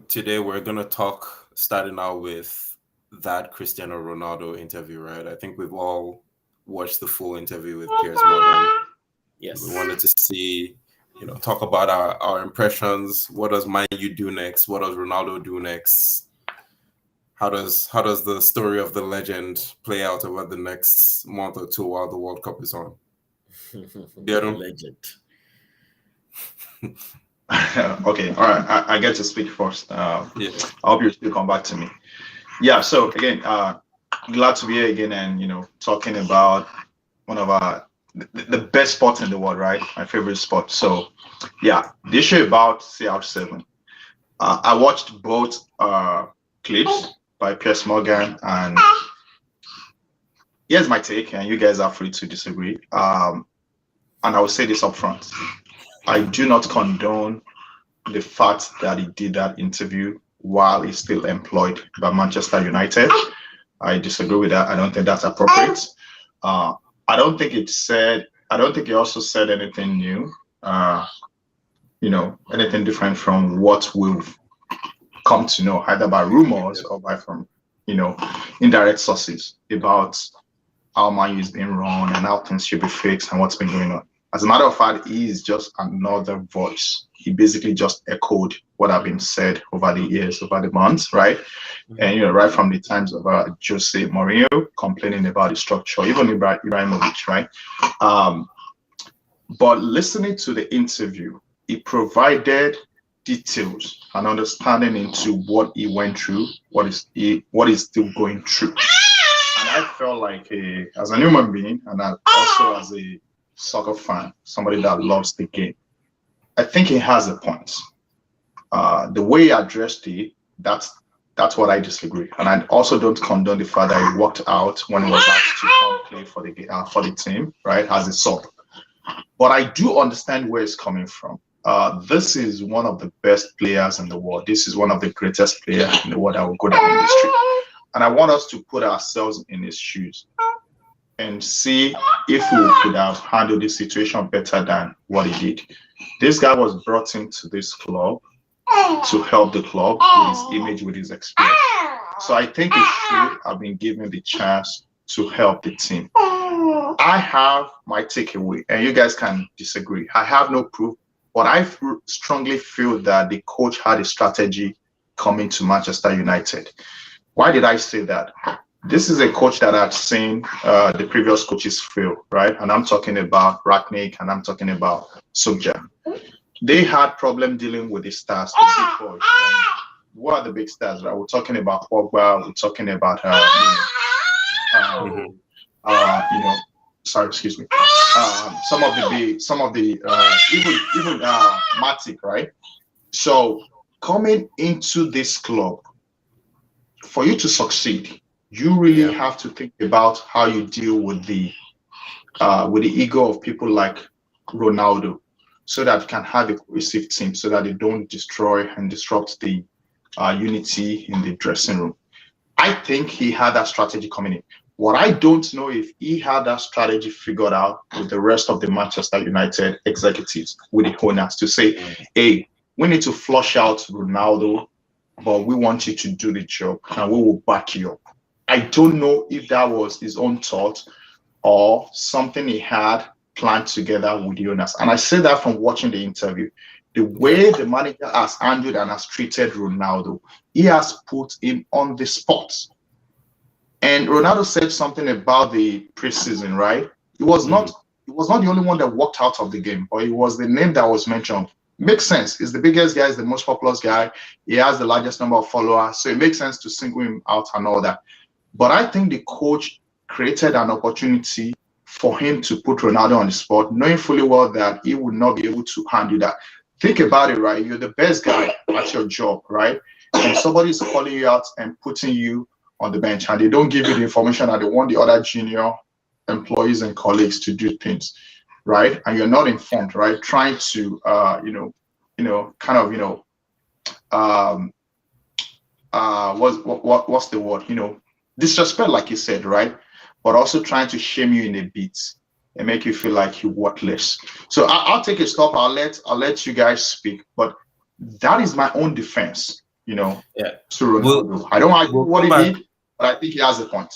Today we're gonna talk starting out with that Cristiano Ronaldo interview, right? I think we've all watched the full interview with Piers Morgan. We Yes. wanted to see, talk about our impressions. What does Man U do next? What does Ronaldo do next? How does the story of the legend play out over the next month or two while the World Cup is on? The Biodun? legend. Okay, all right. I get to speak first. Yeah. I hope you still come back to me. Yeah. So again, glad to be here again, and talking about one of the best sports in the world, right? My favorite sport. So yeah, this show about CR7. I watched both clips by Piers Morgan, and here's my take, and you guys are free to disagree. And I will say this up front. I do not condone the fact that he did that interview while he's still employed by Manchester United. I disagree with that. I don't think that's appropriate. I don't think it said. I don't think he also said anything new. Anything different from what we've come to know, either by rumors or by from indirect sources about how Man U is being run and how things should be fixed and what's been going on. As a matter of fact, he is just another voice. He basically just echoed what had been said over the years, over the months, right? And right from the times of Jose Mourinho complaining about the structure, even Ibrahimovic, right? But listening to the interview, he provided details and understanding into what he went through, what is still going through. And I felt like as a human being, and also as a soccer fan, somebody that loves the game, I think he has a point. The way he addressed it, that's what I disagree, and I also don't condone the fact that he walked out when he was asked to come play for the team, right, as a sub. But I do understand where it's coming from. This is one of the best players in the world. This is one of the greatest players in the world that will go down in history. And I want us to put ourselves in his shoes and see if we could have handled the situation better than what he did. This guy was brought into this club to help the club with his image, with his experience. So I think he should have been given the chance to help the team. I have my takeaway, and you guys can disagree. I have no proof, but I strongly feel that the coach had a strategy coming to Manchester United. Why did I say that? This is a coach that I've seen the previous coaches fail, right? And I'm talking about Ragnick, and I'm talking about Subja. They had problem dealing with the stars, the big boys. What are the big stars, right? We're talking about Pogba. We're talking about sorry, excuse me. Some of the even Matic, right? So coming into this club, for you to succeed, you really have to think about how you deal with the ego of people like Ronaldo, so that you can have a cohesive team, so that they don't destroy and disrupt the unity in the dressing room. I think he had that strategy coming in. What I don't know if he had that strategy figured out with the rest of the Manchester United executives, with the owners, to say, hey, we need to flush out Ronaldo, but we want you to do the job and we will back you up. I don't know if that was his own thought or something he had planned together with the owners. And I say that from watching the interview. The way the manager has handled and has treated Ronaldo, he has put him on the spot. And Ronaldo said something about the preseason, right? He was not the only one that walked out of the game, but he was the name that was mentioned. Makes sense. He's the biggest guy, he's the most popular guy. He has the largest number of followers. So it makes sense to single him out and all that. But I think the coach created an opportunity for him to put Ronaldo on the spot, knowing fully well that he would not be able to handle that. Think about it, right? You're the best guy at your job, right? And somebody is calling you out and putting you on the bench, and they don't give you the information that they want the other junior employees and colleagues to do things, right? And you're not informed, right? Trying to, what's the word? Disrespect, like you said, right? But also trying to shame you in a bit and make you feel like you're worthless. So I'll take a stop. I'll let you guys speak, but that is my own defense. to Yeah. Ronaldo. I don't argue what he did, but I think he has a point.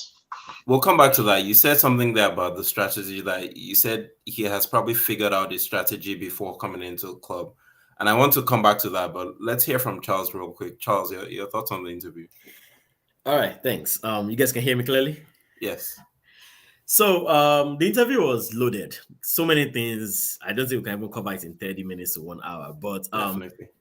We'll come back to that. You said something there about the strategy, that you said he has probably figured out his strategy before coming into the club. And I want to come back to that, but let's hear from Charles real quick. Charles, your thoughts on the interview? All right, thanks. You guys can hear me clearly? Yes. So the interview was loaded. So many things. I don't think we can even cover it in 30 minutes to 1 hour. But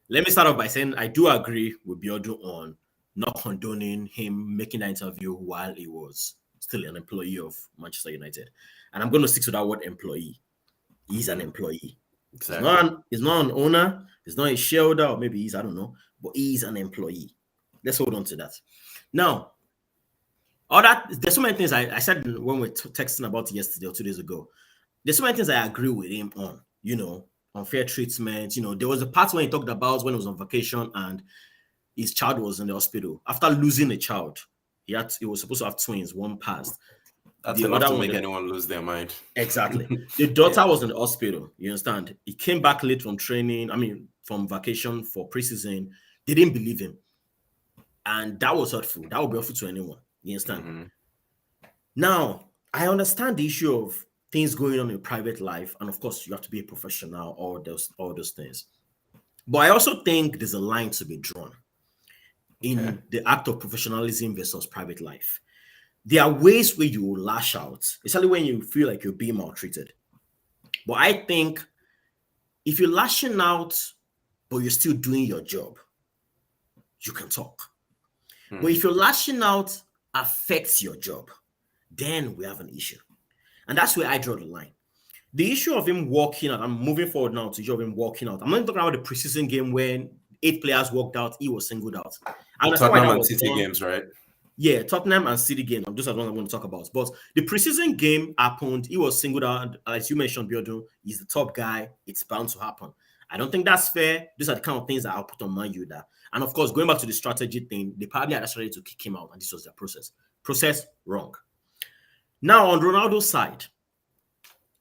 let me start off by saying I do agree with Biodun on not condoning him making that interview while he was still an employee of Manchester United. And I'm going to stick to that word employee. He's an employee. Exactly. He's not an owner. He's not a shareholder, or maybe he's, I don't know. But he's an employee. Let's hold on to that. Now, there's so many things I said when we were texting about it yesterday or 2 days ago. There's so many things I agree with him on, unfair treatment. There was a part when he talked about when he was on vacation and his child was in the hospital. After losing a child, he was supposed to have twins, one passed. That's enough to make anyone lose their mind. Exactly. The daughter was in the hospital, you understand? He came back late from from vacation for preseason. They didn't believe him. And that was hurtful. That would be hurtful to anyone. You understand? Mm-hmm. Now, I understand the issue of things going on in private life. And of course, you have to be a professional, all those things. But I also think there's a line to be drawn in the act of professionalism versus private life. There are ways where you will lash out, especially when you feel like you're being maltreated. But I think if you're lashing out, but you're still doing your job, you can talk. But if you're lashing out affects your job, then we have an issue. And that's where I draw the line. The issue of him walking out, I'm moving forward now to the issue of him walking out. I'm not talking about the preseason game when 8 players walked out, he was singled out. Tottenham and City games, right? Yeah, Tottenham and City game. Those are the ones I want to talk about. But the preseason game happened. He was singled out. As you mentioned, Biodun, he's the top guy. It's bound to happen. I don't think that's fair. These are the kind of things that I'll put on Man U. And of course, going back to the strategy thing, they probably had a strategy to kick him out, and this was their process. Process wrong. Now, on Ronaldo's side,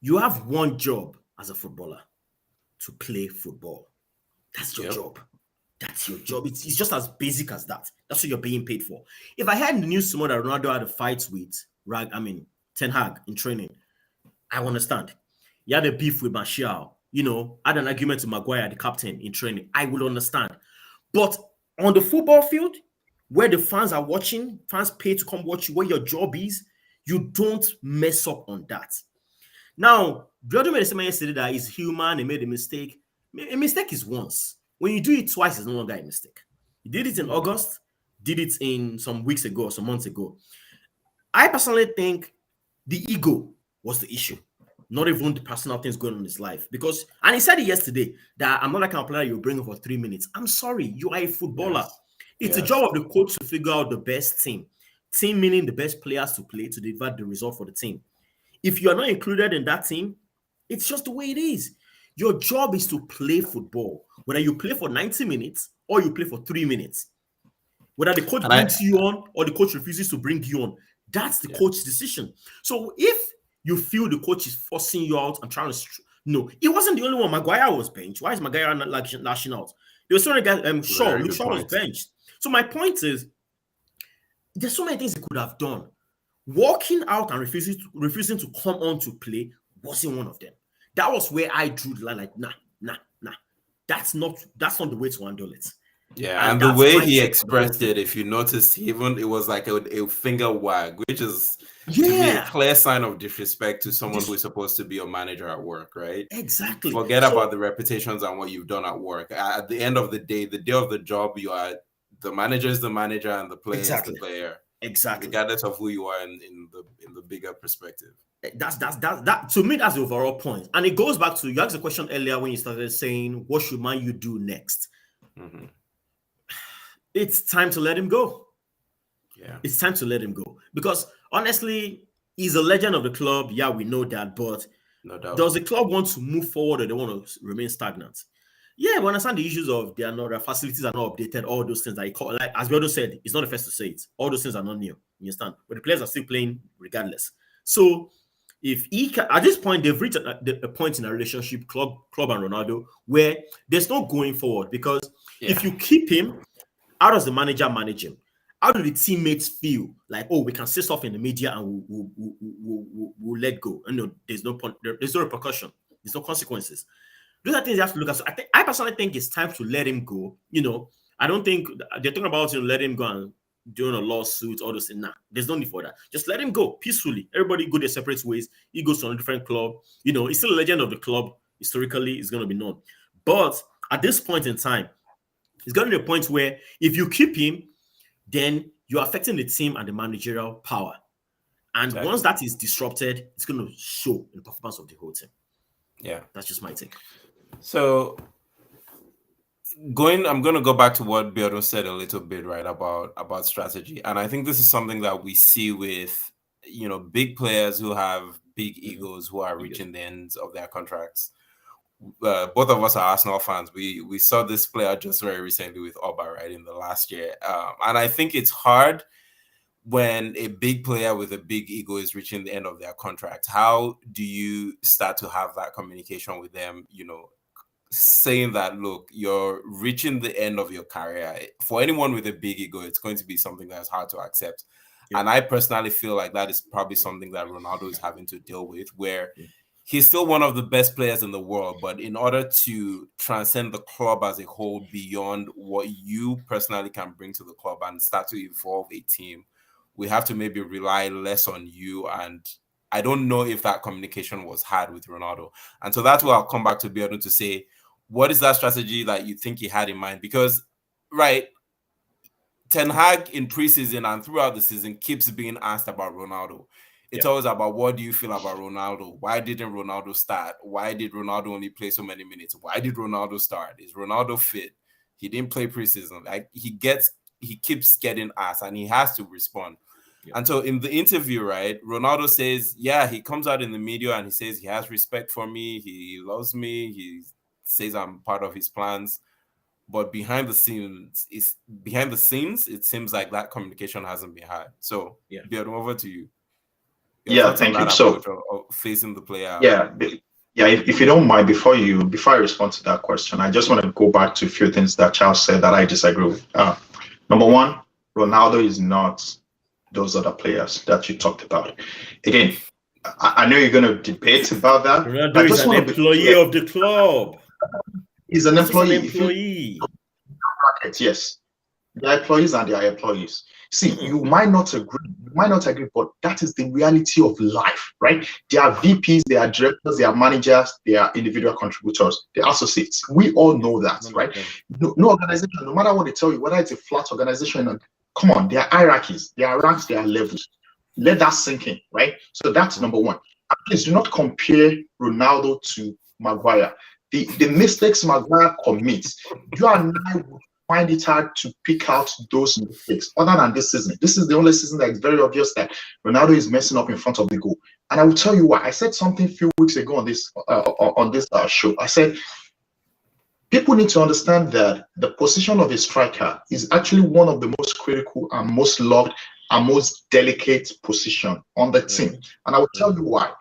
you have one job as a footballer: to play football. That's your job. That's your job. It's just as basic as that. That's what you're being paid for. If I had the news tomorrow that Ronaldo had a fight with Ten Hag in training, I understand. He had a beef with Martial, had an argument with Maguire, the captain, in training. I will understand. But on the football field, where the fans are watching, fans pay to come watch you, where your job is, you don't mess up on that. Now, Biodun made a statement yesterday that he's human, he made a mistake. A mistake is once. When you do it twice, it's no longer a mistake. He did it in August, did it in some weeks ago, some months ago. I personally think the ego was the issue, not even the personal things going on in his life. And he said it yesterday, that I'm not like a player you bring him for 3 minutes. I'm sorry, you are a footballer. Yes. It's the job of the coach to figure out the best team. Team meaning the best players to play to deliver the result for the team. If you are not included in that team, it's just the way it is. Your job is to play football, whether you play for 90 minutes or you play for 3 minutes. Whether the coach brings you on or the coach refuses to bring you on, that's the coach's decision. So if you feel the coach is forcing you out and trying to... No, it wasn't the only one. Maguire was benched. Why is Maguire not lashing out? There was so many guys, Luke Shaw was benched. So my point is, there's so many things he could have done. Walking out and refusing to come on to play wasn't one of them. That was where I drew the line, like, nah. That's not the way to handle it. Yeah, and the way he expressed it, if you noticed, it was like a finger wag, which is to me a clear sign of disrespect to someone who is supposed to be your manager at work, right? Exactly. Forget about the reputations and what you've done at work. At the end of the day of the job, you are the manager is the manager and the player is the player. Exactly. Regardless of who you are in the bigger perspective. That to me, that's the overall point. And it goes back to, you asked a question earlier when you started saying, what should Man U do next? Mm-hmm. It's time to let him go. Yeah. It's time to let him go. Because honestly, he's a legend of the club. Yeah, we know that. But no doubt. Does the club want to move forward or they want to remain stagnant? Yeah, we understand the issues of their facilities are not updated, all those things that you call, like as Biodun said, it's not the first to say it. All those things are not new. You understand? But the players are still playing regardless. So if he can, at this point, they've reached a point in a relationship, club and Ronaldo, where there's no going forward. Because if you keep him how does the manager manage him? How do the teammates feel? Like, oh, we can say stuff in the media and we'll let go. And no, there's no repercussion. There's no consequences. Those are things you have to look at. So I personally think it's time to let him go. I don't think they're talking about let him go and doing a lawsuit, all those things. Nah, there's no need for that. Just let him go peacefully. Everybody go their separate ways. He goes to a different club. He's still a legend of the club. Historically, it's going to be known. But at this point in time, it's going to be a point where if you keep him, then you're affecting the team and the managerial power. And once that is disrupted, it's going to show in the performance of the whole team. Yeah. That's just my take. So I'm going to go back to what Biodun said a little bit, right, about strategy. And I think this is something that we see with, big players who have big egos who are reaching the ends of their contracts. Both of us are Arsenal fans. We saw this player just very recently with Oba, right, in the last year. And I think it's hard when a big player with a big ego is reaching the end of their contract. How do you start to have that communication with them, saying that, look, you're reaching the end of your career? For anyone with a big ego, it's going to be something that's hard to accept. Yeah. And I personally feel like that is probably something that Ronaldo is having to deal with, where he's still one of the best players in the world, but in order to transcend the club as a whole beyond what you personally can bring to the club and start to evolve a team, we have to maybe rely less on you. And I don't know if that communication was had with Ronaldo. And so that's where I'll come back to Biodun to say, what is that strategy that you think he had in mind? Because, right, Ten Hag in preseason and throughout the season keeps being asked about Ronaldo. It's always about, what do you feel about Ronaldo? Why didn't Ronaldo start? Why did Ronaldo only play so many minutes? Why did Ronaldo start? Is Ronaldo fit? He didn't play preseason. Like, he keeps getting asked and he has to respond. Yeah. And so in the interview, right, Ronaldo says, he comes out in the media and he says he has respect for me. He loves me. He says I'm part of his plans. But behind the scenes, it seems like that communication hasn't been had. So, Biodun, over to you. Thank you. So, facing the player. If you don't mind, before I respond to that question, I just want to go back to a few things that Charles said that I disagree with. Number one, Ronaldo is not those other players that you talked about. Again, I know you're going to debate about that. Ronaldo is an employee of the club. He's an employee. Yes. They are employees and they are employees. See, you might not agree, but that is the reality of life, right? They are VPs, they are directors, they are managers, they are individual contributors, they are associates. We all know that, right? No organization, no matter what they tell you, whether it's a flat organization, come on, there are hierarchies, there are ranks, there are levels. Let that sink in, right? So that's number one. Please do not compare Ronaldo to Maguire. The mistakes Maguire commits, you and I would find it hard to pick out those mistakes other than this season. This is the only season that it's very obvious that Ronaldo is messing up in front of the goal. And I will tell you why. I said something a few weeks ago on this show. I said, people need to understand that the position of a striker is actually one of the most critical and most loved and most delicate position on the team. And I will tell you why.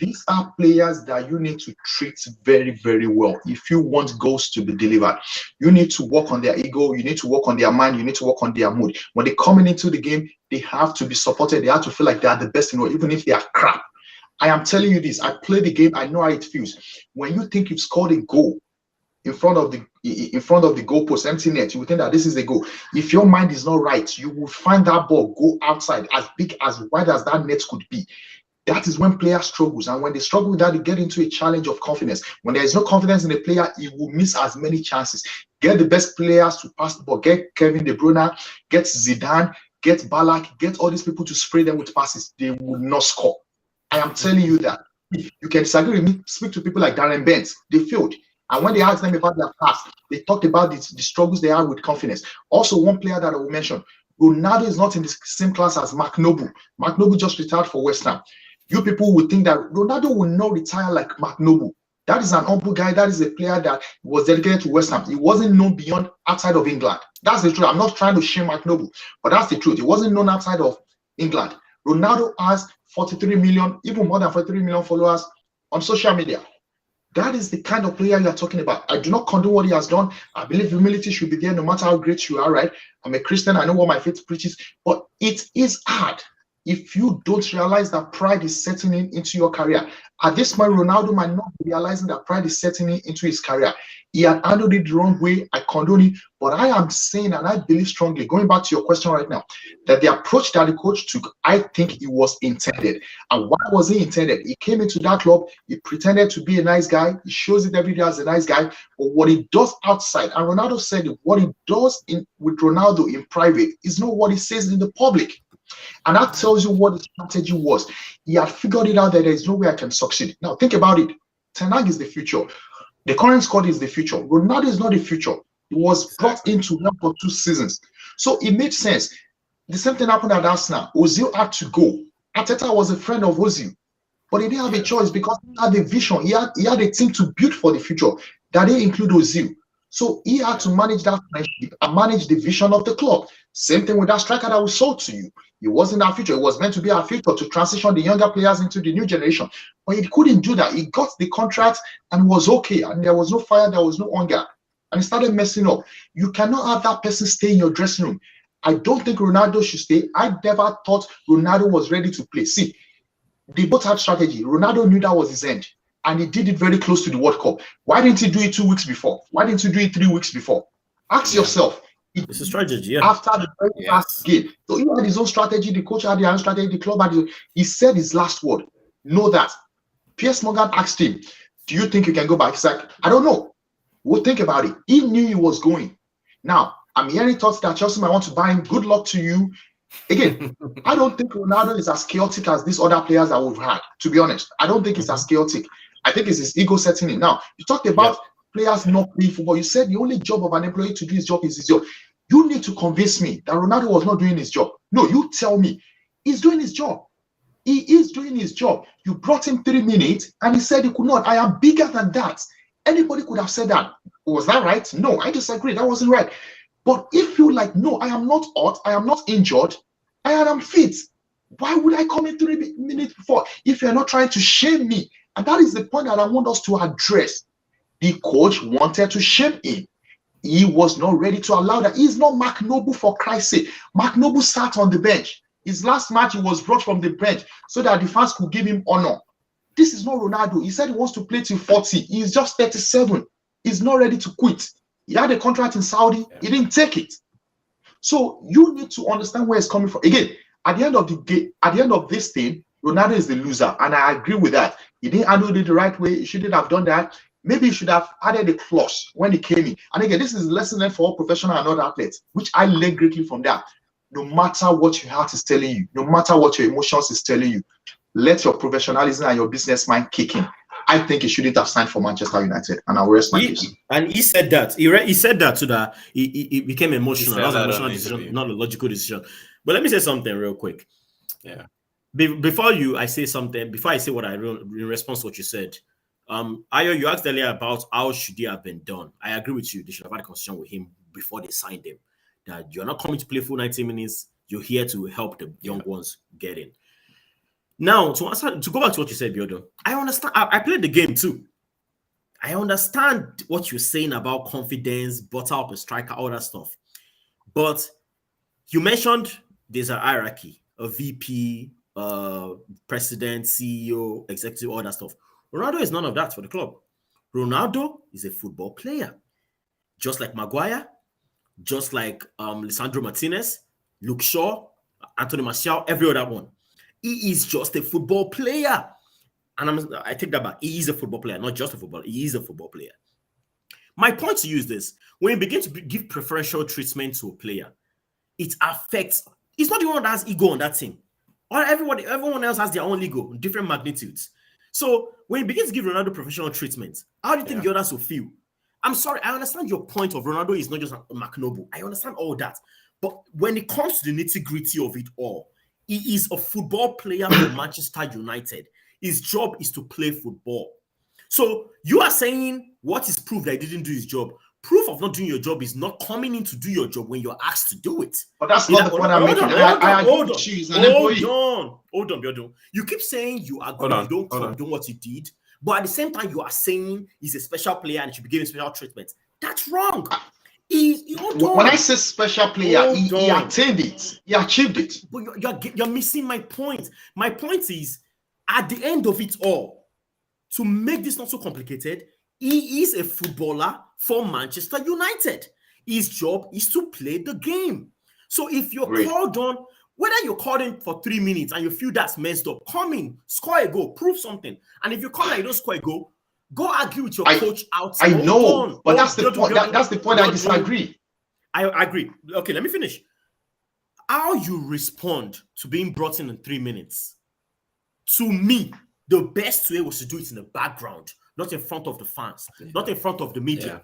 These are players that you need to treat very, very well. If you want goals to be delivered, you need to work on their ego. You need to work on their mind. You need to work on their mood. When they're coming into the game, they have to be supported. They have to feel like they are the best in the world, even if they are crap. I am telling you this. I play the game. I know how it feels. When you think you've scored a goal in front of the goalpost, empty net, you will think that this is a goal. If your mind is not right, you will find that ball go outside as big, as wide as that net could be. That is when players struggles, and when they struggle with that, they get into a challenge of confidence. When there is no confidence in the player, he will miss as many chances. Get the best players to pass the ball. Get Kevin De Bruyne, get Zidane, get Ballack, get all these people to spray them with passes. They will not score. I am telling you that. You can disagree with me. Speak to people like Darren Bent. They failed. And when they asked them about their past, they talked about the struggles they had with confidence. Also, one player that I will mention, Ronaldo is not in the same class as Mark Noble. Mark Noble just retired for West Ham. You people would think that Ronaldo will not retire like Mark Noble. That is an humble guy. That is a player that was dedicated to West Ham. He wasn't known beyond outside of England. That's the truth. I'm not trying to shame Mark Noble, but that's the truth. He wasn't known outside of England. Ronaldo has 43 million, even more than 43 million followers on social media. That is the kind of player you are talking about. I do not condone what he has done. I believe humility should be there no matter how great you are, right? I'm a Christian. I know what my faith preaches. But it is hard if you don't realize that pride is setting into your career. At this point, Ronaldo might not be realizing that pride is setting into his career. He had handled it the wrong way. I condone it. But I am saying, and I believe strongly, going back to your question right now, that the approach that the coach took, I think it was intended. And why was he intended? He came into that club, he pretended to be a nice guy. He shows it every day as a nice guy. But what he does outside, and Ronaldo said it, what he does with Ronaldo in private is not what he says in the public. And that tells you what the strategy was. He had figured it out that there is no way I can succeed. Now, think about it. Ten Hag is the future. The current squad is the future. Ronaldo is not the future. He was brought in to help for 2 seasons. So it made sense. The same thing happened at Arsenal. Ozil had to go. Arteta was a friend of Ozil. But he didn't have a choice because he had a vision. He had a team to build for the future. That didn't include Ozil. So he had to manage that friendship and manage the vision of the club. Same thing with that striker that we sold to you. It wasn't our future. It was meant to be our future to transition the younger players into the new generation. But he couldn't do that. He got the contract and was okay. And there was no fire, there was no hunger. And he started messing up. You cannot have that person stay in your dressing room. I don't think Ronaldo should stay. I never thought Ronaldo was ready to play. See, they both had strategy. Ronaldo knew that was his end. And he did it very close to the World Cup. Why didn't he do it 2 weeks before? Why didn't he do it 3 weeks before? Ask yourself. It's a strategy, yeah. After the very last game. So he had his own strategy, the coach had their own strategy, the club had his own. He said his last word. Know that. Piers Morgan asked him, do you think you can go back? He's like, I don't know. We'll think about it. He knew he was going. Now, I'm hearing thoughts that Chelsea might want to buy him. Good luck to you. Again, I don't think Ronaldo is as chaotic as these other players that we've had, to be honest. I don't think it's as chaotic. I think it's his ego setting in. Now, you talked about players not playing football. You said the only job of an employee to do his job is his job. You need to convince me that Ronaldo was not doing his job. No, you tell me. He's doing his job. He is doing his job. You brought him 3 minutes and he said he could not. I am bigger than that. Anybody could have said that. Was that right? No, I disagree. That wasn't right. But if you like, no, I am not hurt. I am not injured. I am fit. Why would I come in 3 minutes before if you're not trying to shame me? And that is the point that I want us to address. The coach wanted to shame him. He was not ready to allow that. He's not Mark Noble, for Christ's sake. Mark Noble sat on the bench. His last match, he was brought from the bench so that the fans could give him honor. This is not Ronaldo. He said he wants to play till 40. He's just 37. He's not ready to quit. He had a contract in Saudi. He didn't take it. So you need to understand where it's coming from. Again, at the end of the game, at the end of this thing, Ronaldo is the loser. And I agree with that. He didn't handle it the right way. He shouldn't have done that. Maybe he should have added a clause when he came in. And again, this is a lesson learned for all professional and other athletes, which I learned greatly from that. No matter what your heart is telling you, no matter what your emotions is telling you, let your professionalism and your business mind kick in. I think he shouldn't have signed for Manchester United, and I'll rest my case. And he said that. He said that so that he became emotional. That was an emotional decision, not a logical decision. But let me say something real quick. Yeah. Before I say what I wrote in response to what you said, Ayo, you asked earlier about how should he have been done. I agree with you. They should have had a conversation with him before they signed him. That you're not coming to play full 90 minutes. You're here to help the young ones get in. Now, to go back to what you said, Biodun, I understand. I played the game too. I understand what you're saying about confidence, butter up a striker, all that stuff. But you mentioned there's a hierarchy, a VP, president, CEO, executive, all that stuff. Ronaldo is none of that for the club. Ronaldo is a football player. Just like Maguire, just like Lisandro Martinez, Luke Shaw, Anthony Martial, every other one. He is just a football player. And I take that back. He is a football player, not just a football. He is a football player. My point to you is this. When you begin to give preferential treatment to a player, it affects. It's not the one that has ego on that team. Or everyone else has their own ego, different magnitudes. So when you begin to give Ronaldo professional treatment, how do you think the others will feel? I'm sorry, I understand your point of Ronaldo is not just a Mark Noble. I understand all that. But when it comes to the nitty-gritty of it all, he is a football player for Manchester United. His job is to play football. So you are saying what is proof that he didn't do his job? Proof of not doing your job is not coming in to do your job when you're asked to do it. But that's not the point I'm making. Hold on, Biodun. You keep saying you agree, you don't condone what he did, But at the same time, you are saying he's a special player and should be given special treatment. That's wrong. When I say special player, he attained it. He achieved it. But you're missing my point. My point is, at the end of it all, to make this not so complicated, he is a footballer for Manchester United. His job is to play the game. So if you're called on, whether you're called in for 3 minutes and you feel that's messed up, come in, score a goal, prove something. And if you come and you don't score a goal, go argue with your coach outside. I know, but that's the point. That's the point I disagree. I agree. Okay, let me finish. How you respond to being brought in 3 minutes, to me, the best way was to do it in the background, not in front of the fans, not in front of the media.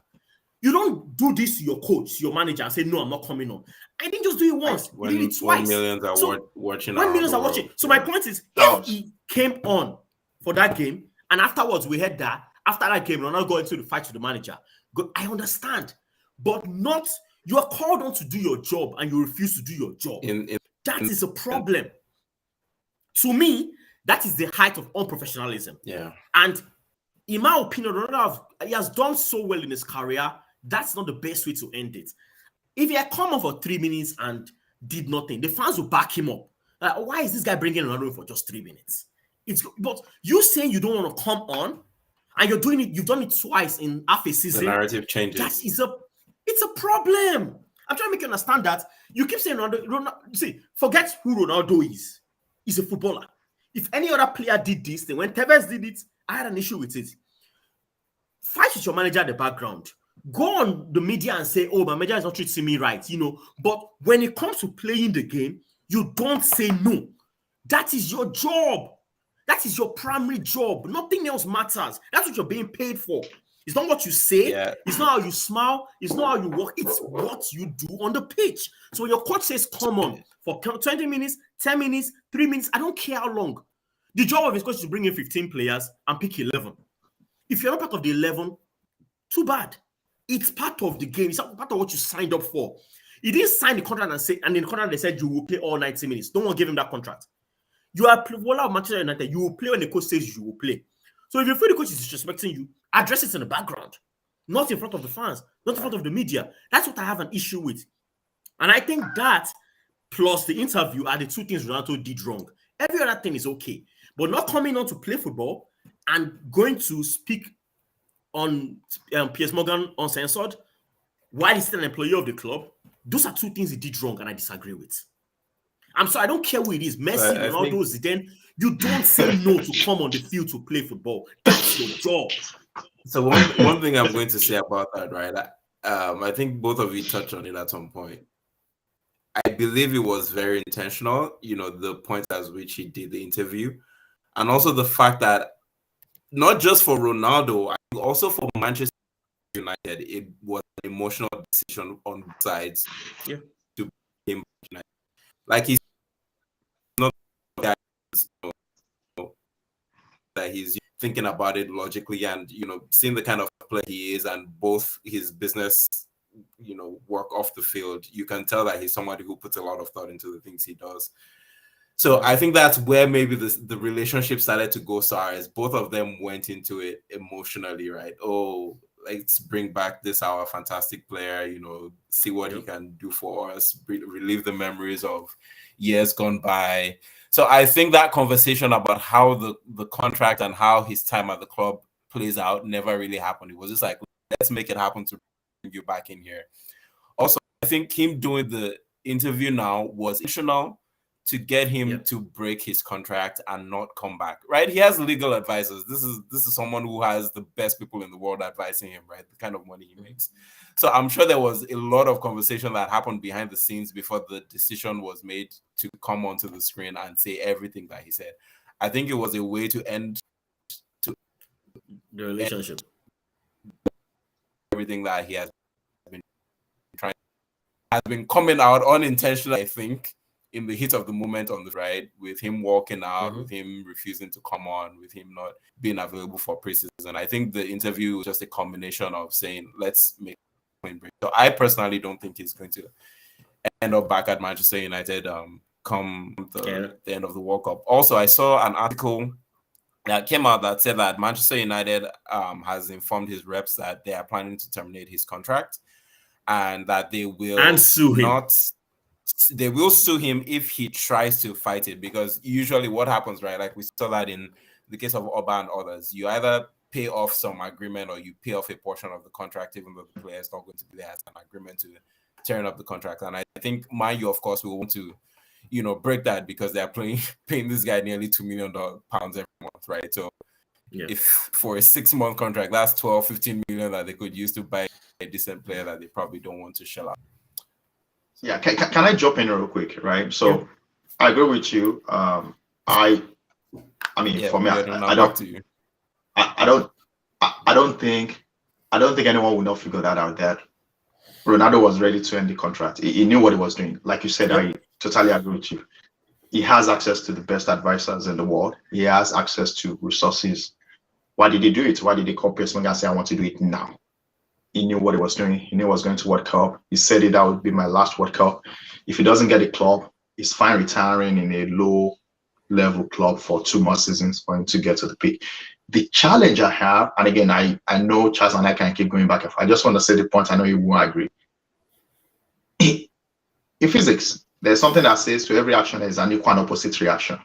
You don't do this to your coach, your manager, and say, no, I'm not coming on. I didn't just do it once. I did it twice. 1 million are watching. 1 million are watching. So my point is, if he came on for that game, and afterwards we heard that, after that game, we're not going to the fight with the manager. I understand. But not, you are called on to do your job and you refuse to do your job. That is a problem. To me, that is the height of unprofessionalism. Yeah. And in my opinion, Ronaldo, he has done so well in his career. That's not the best way to end it. If he had come on for 3 minutes and did nothing, the fans will back him up. Why is this guy bringing Ronaldo in for just 3 minutes? But you saying you don't want to come on, and you're doing it, you've done it twice in half a season. The narrative changes. It's a problem. I'm trying to make you understand that. You keep saying Ronaldo. See, forget who Ronaldo is. He's a footballer. If any other player did this thing, when Tevez did it, I had an issue with it. Fight with your manager at the background. Go on the media and say, oh, my manager is not treating me right, But when it comes to playing the game, you don't say no. That is your job. That is your primary job. Nothing else matters. That's what you're being paid for. It's not what you say. Yeah. It's not how you smile. It's not how you walk. It's what you do on the pitch. So when your coach says, come on, for 20 minutes, 10 minutes, 3 minutes, I don't care how long. The job of his coach is to bring in 15 players and pick 11. If you're not part of the 11, too bad. It's part of the game. It's part of what you signed up for. He didn't sign the contract and in the contract they said you will play all 90 minutes. No one gave him that contract. You are a player of Manchester United. You will play when the coach says you will play. So if you feel the coach is disrespecting you, address it in the background, not in front of the fans, not in front of the media. That's what I have an issue with. And I think that plus the interview are the two things Ronaldo did wrong. Every other thing is okay. But not coming on to play football and going to speak on Piers Morgan uncensored while he's still an employee of the club, those are two things he did wrong and I disagree with. I'm sorry, I don't care who it is. Messi, Ronaldo, Zidane. You don't say no to come on the field to play football. That's your job. So one thing I'm going to say about that, right? I think both of you touched on it at some point. I believe it was very intentional, the point at which he did the interview. And also the fact that not just for Ronaldo, I think also for Manchester United, it was an emotional decision on both sides to be United. Like he's not that he's thinking about it logically and seeing the kind of player he is and both his business work off the field, you can tell that he's somebody who puts a lot of thought into the things he does. So I think that's where maybe the relationship started to go sour, as both of them went into it emotionally, right? Oh, let's bring back this our fantastic player, see what he can do for us, relive the memories of years gone by. So I think that conversation about how the contract and how his time at the club plays out never really happened. It was just like, let's make it happen to bring you back in here. Also, I think him doing the interview now was intentional to get him to break his contract and not come back, right? He has legal advisors. This is someone who has the best people in the world advising him, right? The kind of money he makes. So I'm sure there was a lot of conversation that happened behind the scenes before the decision was made to come onto the screen and say everything that he said. I think it was a way to end the relationship. Everything that he has been coming out unintentionally, I think, in the heat of the moment on the right, with him walking out, with him refusing to come on, with him not being available for preseason. I think the interview was just a combination of saying, let's make a clean break. So I personally don't think he's going to end up back at Manchester United come the end of the World Cup. Also, I saw an article that came out that said that Manchester United has informed his reps that they are planning to terminate his contract, and that they will And sue him. They will sue him if he tries to fight it, because usually what happens, right? Like we saw that in the case of Oba and others, you either pay off some agreement or you pay off a portion of the contract, even though the player is not going to be there as an agreement to tearing up the contract. And I think Man U, of course, will want to, break that, because they're paying this guy nearly £2 million every month, right? So if for a 6-month contract, that's 12-15 million that they could use to buy a decent player that they probably don't want to shell out. Yeah, can I jump in real quick, right? So I agree with you. I mean, for me, I don't think anyone will not figure that out, that Ronaldo was ready to end the contract. He knew what he was doing. Like you said, I totally agree with you. He has access to the best advisors in the world. He has access to resources. Why did he do it? Why did he call Piers Morgan and say, I want to do it now? He knew what he was doing. He knew he was going to World Cup. He said that would be my last World Cup. If he doesn't get a club, he's fine retiring in a low-level club for 2 more seasons for him to get to the peak. The challenge I have, and again, I know Charles and I can keep going back and forth. I just want to say the point. I know you won't agree. In physics, there's something that says to every action there is an equal and opposite reaction.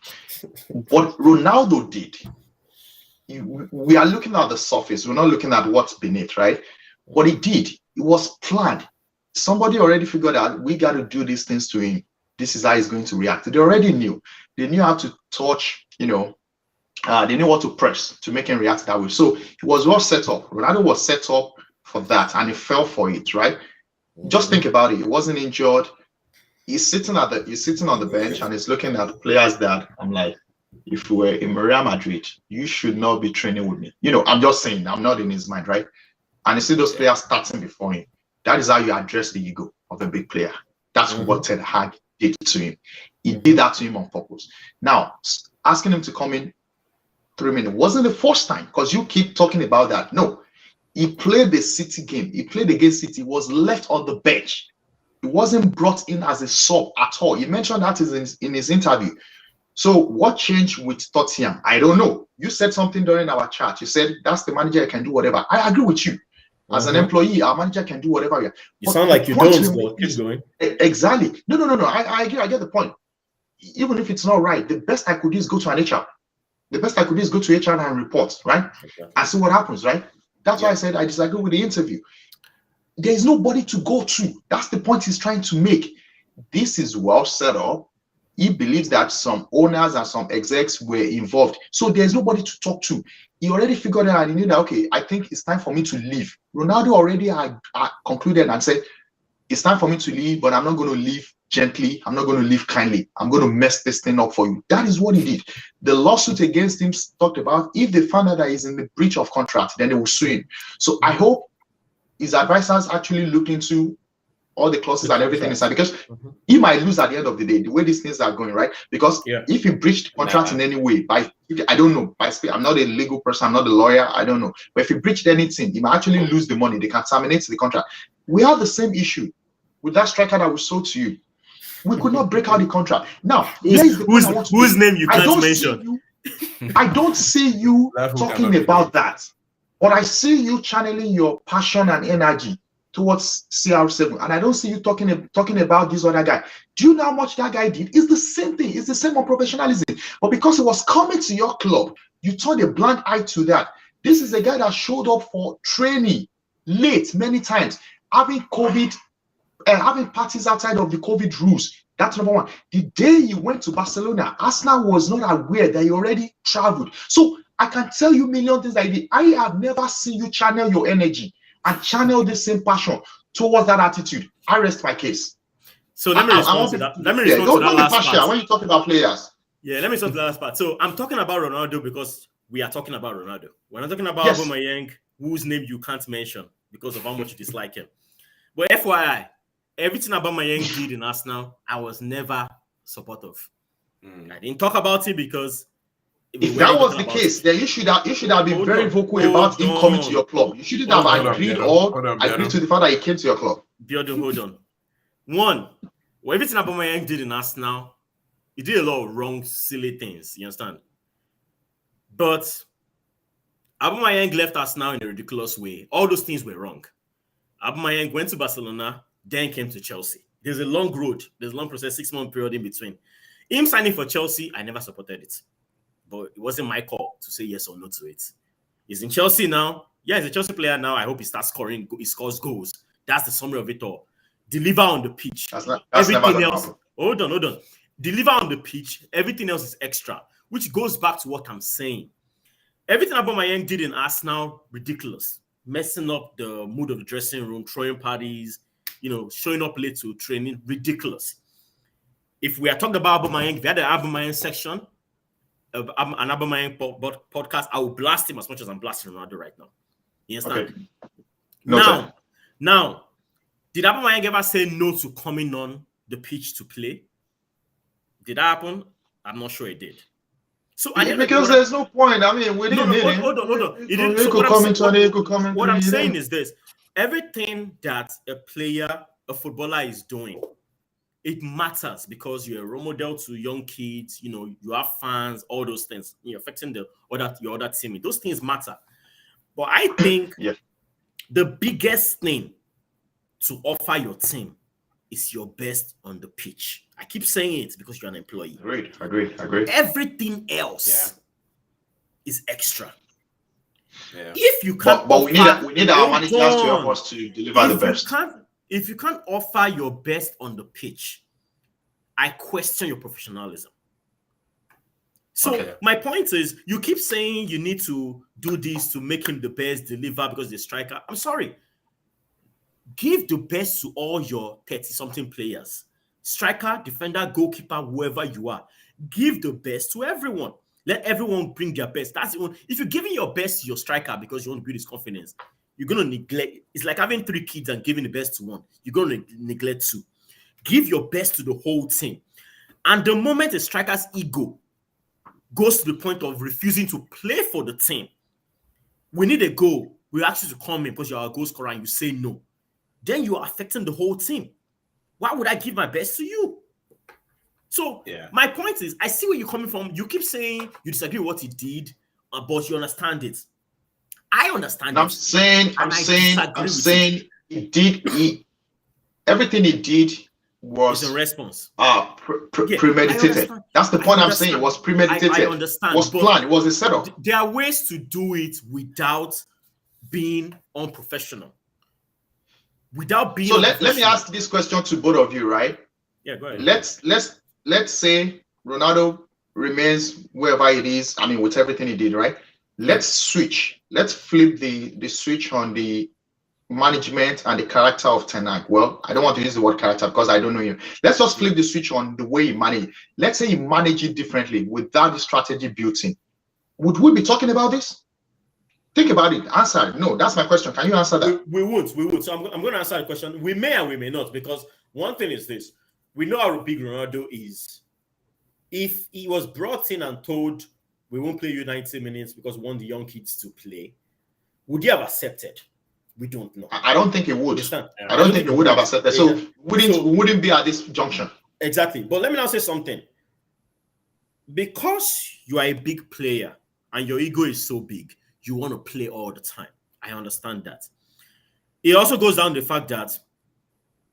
What Ronaldo did, we are looking at the surface. We're not looking at what's beneath, right? What he did, it was planned. Somebody already figured out, we got to do these things to him. This is how he's going to react. They already knew. They knew how to touch, they knew what to press to make him react that way. So it was well set up. Ronaldo was set up for that, and he fell for it, right? Just think about it. He wasn't injured. He's sitting on the bench and he's looking at players that I'm like, if you were in Real Madrid, you should not be training with me. I'm just saying, I'm not in his mind, right? And you see those players starting before him. That is how you address the ego of a big player. That's what Ten Hag did to him. He did that to him on purpose. Now, asking him to come in 3 minutes wasn't the first time, because you keep talking about that. No, he played the City game. He played against City. He was left on the bench. He wasn't brought in as a sub at all. He mentioned that in his interview. So what changed with Tottenham? I don't know. You said something during our chat. You said that's the manager can do whatever. I agree with you. As an employee, our manager can do whatever. You sound like you don't, but keep going. Exactly. No. I agree. I get the point. Even if it's not right, the best I could do is go to an HR. The best I could do is go to HR and report, right? Okay. And see what happens, right? That's why I said I disagree with the interview. There is nobody to go to. That's the point he's trying to make. This is well set up. He believes that some owners and some execs were involved. So there's nobody to talk to. He already figured out and he knew that, okay, I think it's time for me to leave. Ronaldo already had concluded and said, it's time for me to leave, but I'm not going to leave gently. I'm not going to leave kindly. I'm going to mess this thing up for you. That is what he did. The lawsuit against him talked about, if they find out that he's in the breach of contract, then they will sue him. So I hope his advisors actually look into all the clauses and everything inside, because he might lose at the end of the day, the way these things are going, right? Because if he breached contract in any way, I don't know, I'm not a legal person, I'm not a lawyer, I don't know. But if he breached anything, he might actually lose the money. They can terminate the contract. We have the same issue with that striker that we sold to you. We could not break out the contract. Now, whose name you can't mention? I don't see you talking about that, but I see you channeling your passion and energy towards CR7, and I don't see you talking about this other guy. Do you know how much that guy did? It's the same thing. It's the same unprofessionalism. But because he was coming to your club, you turned a blind eye to that. This is a guy that showed up for training late many times, having COVID, having parties outside of the COVID rules. That's number one. The day he went to Barcelona, Arsenal was not aware that he already traveled. So I can tell you million things that he did. I have never seen you channel your energy and channel the same passion towards that attitude. I rest my case. So let me respond to that. Let me respond to that last part. When you talk about players. Yeah, let me respond to the last part. So I'm talking about Ronaldo because we are talking about Ronaldo. We're not talking about Aubameyang, whose name you can't mention because of how much you dislike him. But FYI, everything Aubameyang did in Arsenal, I was never supportive. I didn't talk about it because if that was the case, then you should have been very vocal about him coming to your club. You shouldn't have agreed to the fact that he came to your club. Biodun, hold on. One, everything Aubameyang did in Arsenal, he did a lot of wrong, silly things. You understand? But Aubameyang left us now in a ridiculous way. All those things were wrong. Aubameyang went to Barcelona, then came to Chelsea. There's a long road. There's a long process, 6-month period in between. Him signing for Chelsea, I never supported it. But it wasn't my call to say yes or no to it. He's in Chelsea now. Yeah, he's a Chelsea player now. I hope he starts scoring. He scores goals. That's the summary of it all. Deliver on the pitch. That's Everything else. Hold on. Deliver on the pitch. Everything else is extra, which goes back to what I'm saying. Everything Aubameyang did in Arsenal, ridiculous. Messing up the mood of the dressing room, throwing parties, showing up late to training, ridiculous. If we are talking about Aubameyang, if we had the Aubameyang section, an Aubameyang podcast, I will blast him as much as I'm blasting Ronaldo right now. You understand? Okay. Now, did Aubameyang ever say no to coming on the pitch to play? Did that happen? I'm not sure it did. So because there's no point. I mean, we didn't need him. Hold on. What I'm saying is this: everything that a footballer is doing, it matters because you're a role model to young kids. You have fans, all those things. You're affecting your other team. Those things matter. But I think the biggest thing to offer your team is your best on the pitch. I keep saying it because you're an employee. Agree. Everything else is extra. Yeah. If you can't, but we need our managers to help us to deliver the best. If you can't offer your best on the pitch, I question your professionalism. So my point is, you keep saying you need to do this to make him the best, deliver because the striker. I'm sorry. Give the best to all your 30-something players. Striker, defender, goalkeeper, whoever you are. Give the best to everyone. Let everyone bring their best. That's the one. If you're giving your best to your striker because you want to build his confidence, you're going to neglect. It's like having 3 kids and giving the best to one. You're going to neglect 2. Give your best to the whole team. And the moment a striker's ego goes to the point of refusing to play for the team, we need a goal. We ask you to come in because you're a goal scorer and you say no. Then you are affecting the whole team. Why would I give my best to you? So my point is, I see where you're coming from. You keep saying you disagree with what he did, but you understand it. I understand it. I'm saying everything he did was a response. Premeditated. That's the point I'm saying. It was premeditated. I understand. It was planned. It was a setup. There are ways to do it without being unprofessional. Without being. So let me ask this question to both of you, right? Yeah, go ahead. Let's say Ronaldo remains wherever it is. I mean, with everything he did, right? Let's switch. Let's flip the switch on the management and the character of Ten Hag. Well, I don't want to use the word character because I don't know him. Let's just flip the switch on the way he managed. Let's say he managed it differently without the strategy built in. Would we be talking about this? Think about it. Answer. No, that's my question. Can you answer that? We would. So I'm going to answer the question. We may and we may not, because one thing is this. We know how big Ronaldo is. If he was brought in and told, we won't play you 90 minutes because we want the young kids to play, would he have accepted? We don't know. I don't think he would. I don't think he would have accepted. So we wouldn't be at this junction. Exactly. But let me now say something. Because you are a big player and your ego is so big, you want to play all the time. I understand that. It also goes down to the fact that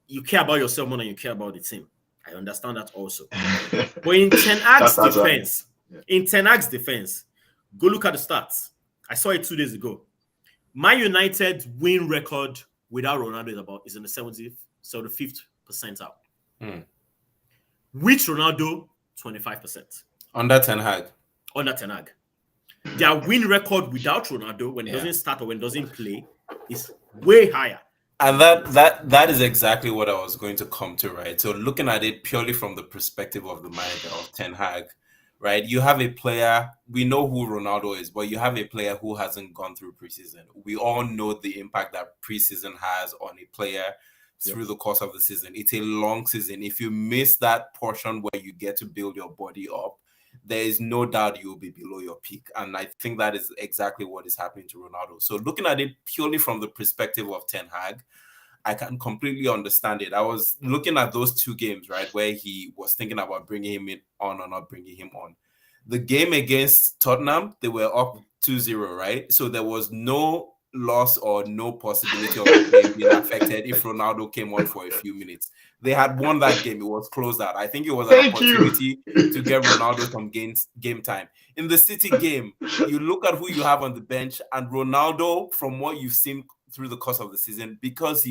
you care about yourself more than you care about the team. I understand that also. But in Ten Hag's defense, go look at the stats. I saw it 2 days ago. Man United win record without Ronaldo is in the 75th percentile. With Ronaldo, 25%. Under Ten Hag. Their win record without Ronaldo, when it doesn't start or when it doesn't play, is way higher. And that is exactly what I was going to come to, right? So looking at it purely from the perspective of the manager of Ten Hag, right? You have a player, we know who Ronaldo is, but you have a player who hasn't gone through preseason. We all know the impact that preseason has on a player through the course of the season. It's a long season. If you miss that portion where you get to build your body up, there is no doubt you will be below your peak. And I think that is exactly what is happening to Ronaldo. So looking at it purely from the perspective of Ten Hag, I can completely understand it. I was looking at those 2 games, right, where he was thinking about bringing him on or not bringing him on. the game against Tottenham, they were up 2-0, right? So there was no loss or no possibility of the game being affected if Ronaldo came on for a few minutes. They had won that game. It was closed out. I think it was an opportunity to get Ronaldo some game time. In the City game, you look at who you have on the bench, and Ronaldo, from what you've seen through the course of the season, because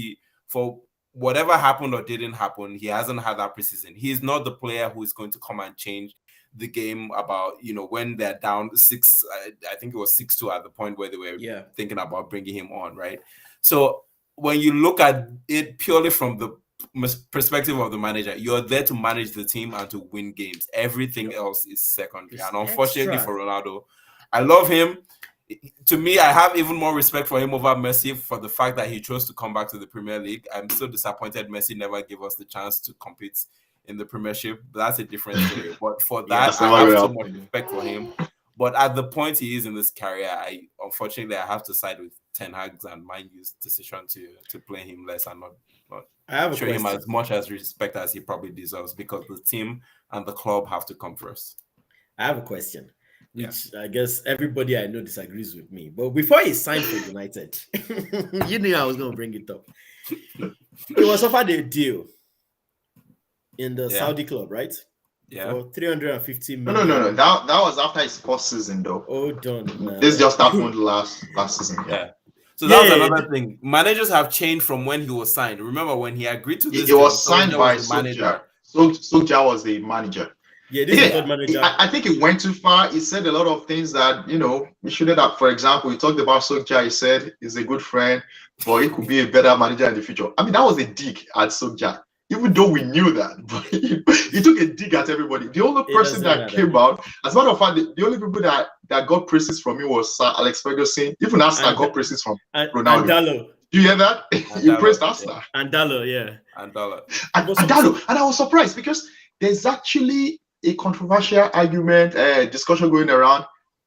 for whatever happened or didn't happen, he hasn't had that preseason. He's not the player who is going to come and change the game about, when they're down 6, I think it was 6-2 at the point where they were thinking about bringing him on, right? So when you look at it purely from the perspective of the manager, you're there to manage the team and to win games. Everything else is secondary. And unfortunately for Ronaldo, I love him. To me, I have even more respect for him over Messi for the fact that he chose to come back to the Premier League. I'm so disappointed Messi never gave us the chance to compete in the Premiership. That's a different story. But for that, I have so much respect for him. But at the point he is in this career, I have to side with Ten Hag's and Man U's decision to play him less and not show him as much as respect as he probably deserves, because the team and the club have to come first. I have a question, which I guess everybody I know disagrees with me. But before he signed for United, you knew I was going to bring it up. He was offered a deal in the Saudi club, right? Yeah. For 350 million. No. That was after his first season, though. Hold on. This just happened last season. Yeah. So that was another thing. Managers have changed from when he was signed. Remember when he agreed to this? He was signed by Solskjaer. Solskjaer was the manager. Yeah, this is the manager. I think it went too far. He said a lot of things that, we shouldn't have. For example, he talked about Solskjaer. He said he's a good friend, but he could be a better manager in the future. I mean, that was a dig at Solskjaer. Even though we knew that, but he took a dig at everybody. The only person that came out, as a matter of fact, the only people that got praises from me was Sir Alex Ferguson. Even Arsenal got praises from Ronaldo. Andalo. Do you hear that? He praised Arsenal. Andalo, yeah. Andalo. And I was surprised because there's actually a controversial argument, discussion going around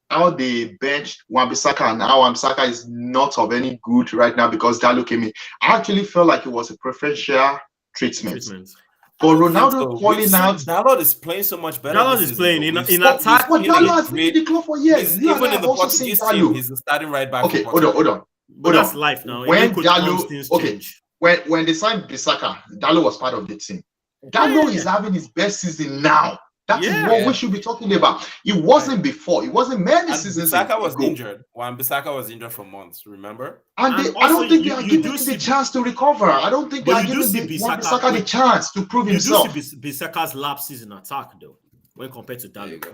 how they benched Wan-Bissaka and how Wan-Bissaka is not of any good right now because Dalot came in. I actually felt like it was a preferential treatment. For Ronaldo calling out, Dalot is playing so much better. Dalot is playing in attack. But Dalot has been in the club for years. Even in the Portuguese team, he's starting right back. Okay, hold on. But that's life now. When Dalot, when they signed Bissaka, Dalot was part of the team. Dalot is having his best season now. That is what we should be talking about. It wasn't before. It wasn't many seasons ago. Bissaka was injured. Wan-Bissaka was injured for months, remember? And I don't think they are giving him the chance to recover. I don't think they are giving Wan-Bissaka the chance to prove himself. You do see Bissaka's lapses in attack, though, when compared to Dalot.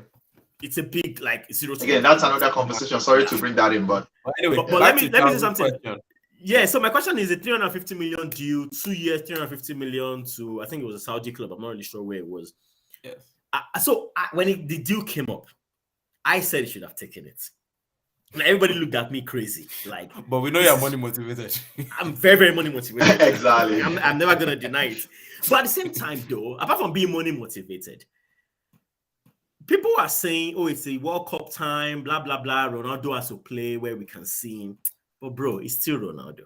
It's a big, 0 to Again, that's another conversation. Sorry to bring that in, but anyway. But let me say something. Question. Yeah, so my question is a 350 million deal, 2 years, 350 million to, I think it was a Saudi club. I'm not really sure where it was. Yes. When the deal came up, I said he should have taken it. And everybody looked at me crazy. But we know you're money motivated. I'm very, very money motivated. Exactly. I'm never going to deny it. But at the same time, though, apart from being money motivated, people are saying, it's a World Cup time, blah, blah, blah. Ronaldo has to play where we can see him. But, bro, it's still Ronaldo.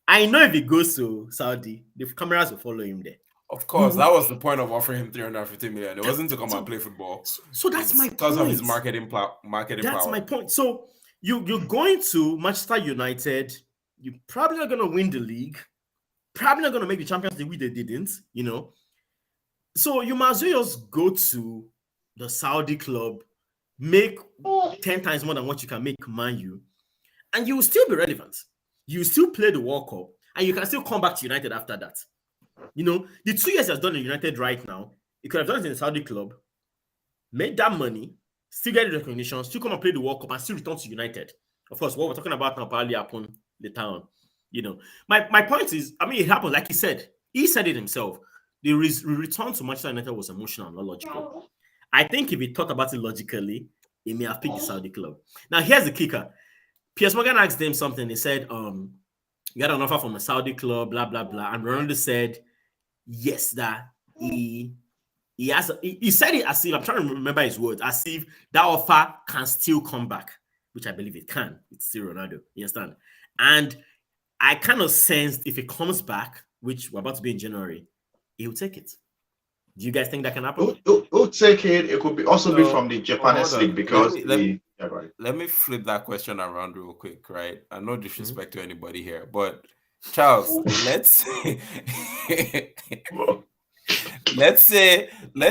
I know if he goes to Saudi, the cameras will follow him there. Of course, that was the point of offering him 350 million. It wasn't to come and play football. So that's my point. Because of his marketing power. That's my point. So you're going to Manchester United. You're probably not going to win the league. Probably not going to make the Champions League, which they didn't, So you might as well just go to the Saudi club, make 10 times more than what you can make Man U, and you will still be relevant. You will still play the World Cup, and you can still come back to United after that. The 2 years he has done in United right now, he could have done it in the Saudi club, made that money, still get the recognition, still come and play the World Cup, and still return to United. Of course, what we're talking about now probably happened later on. My point is, it happened like he said. He said it himself. The return to Manchester United was emotional, not logical. I think if he thought about it logically, he may have picked the Saudi club. Now, here's the kicker. Piers Morgan asked them something. He said, you got an offer from a Saudi club, blah, blah, blah. And Ronaldo said, yes, that he said it as if, I'm trying to remember his words, as if that offer can still come back, which I believe it can. It's still Ronaldo, you understand? And I kind of sensed if it comes back, which we're about to be in January, he'll take it. Do you guys think that can happen? Who take it? It could be also be from the Japanese hold on. league because let me flip that question around real quick, right? And no disrespect to anybody here, but Charles, let's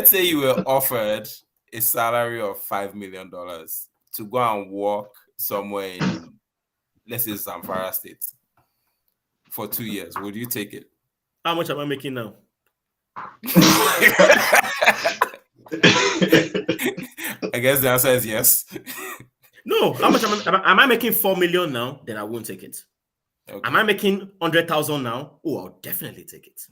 say you were offered a salary of $5 million to go and work somewhere in, let's say, Zamfara State for 2 years. Would you take it? How much am I making now? I guess the answer is yes. No, how much am I making? 4 million now? Then I won't take it. Okay. Am I making 100,000 now? Oh, I'll definitely take it.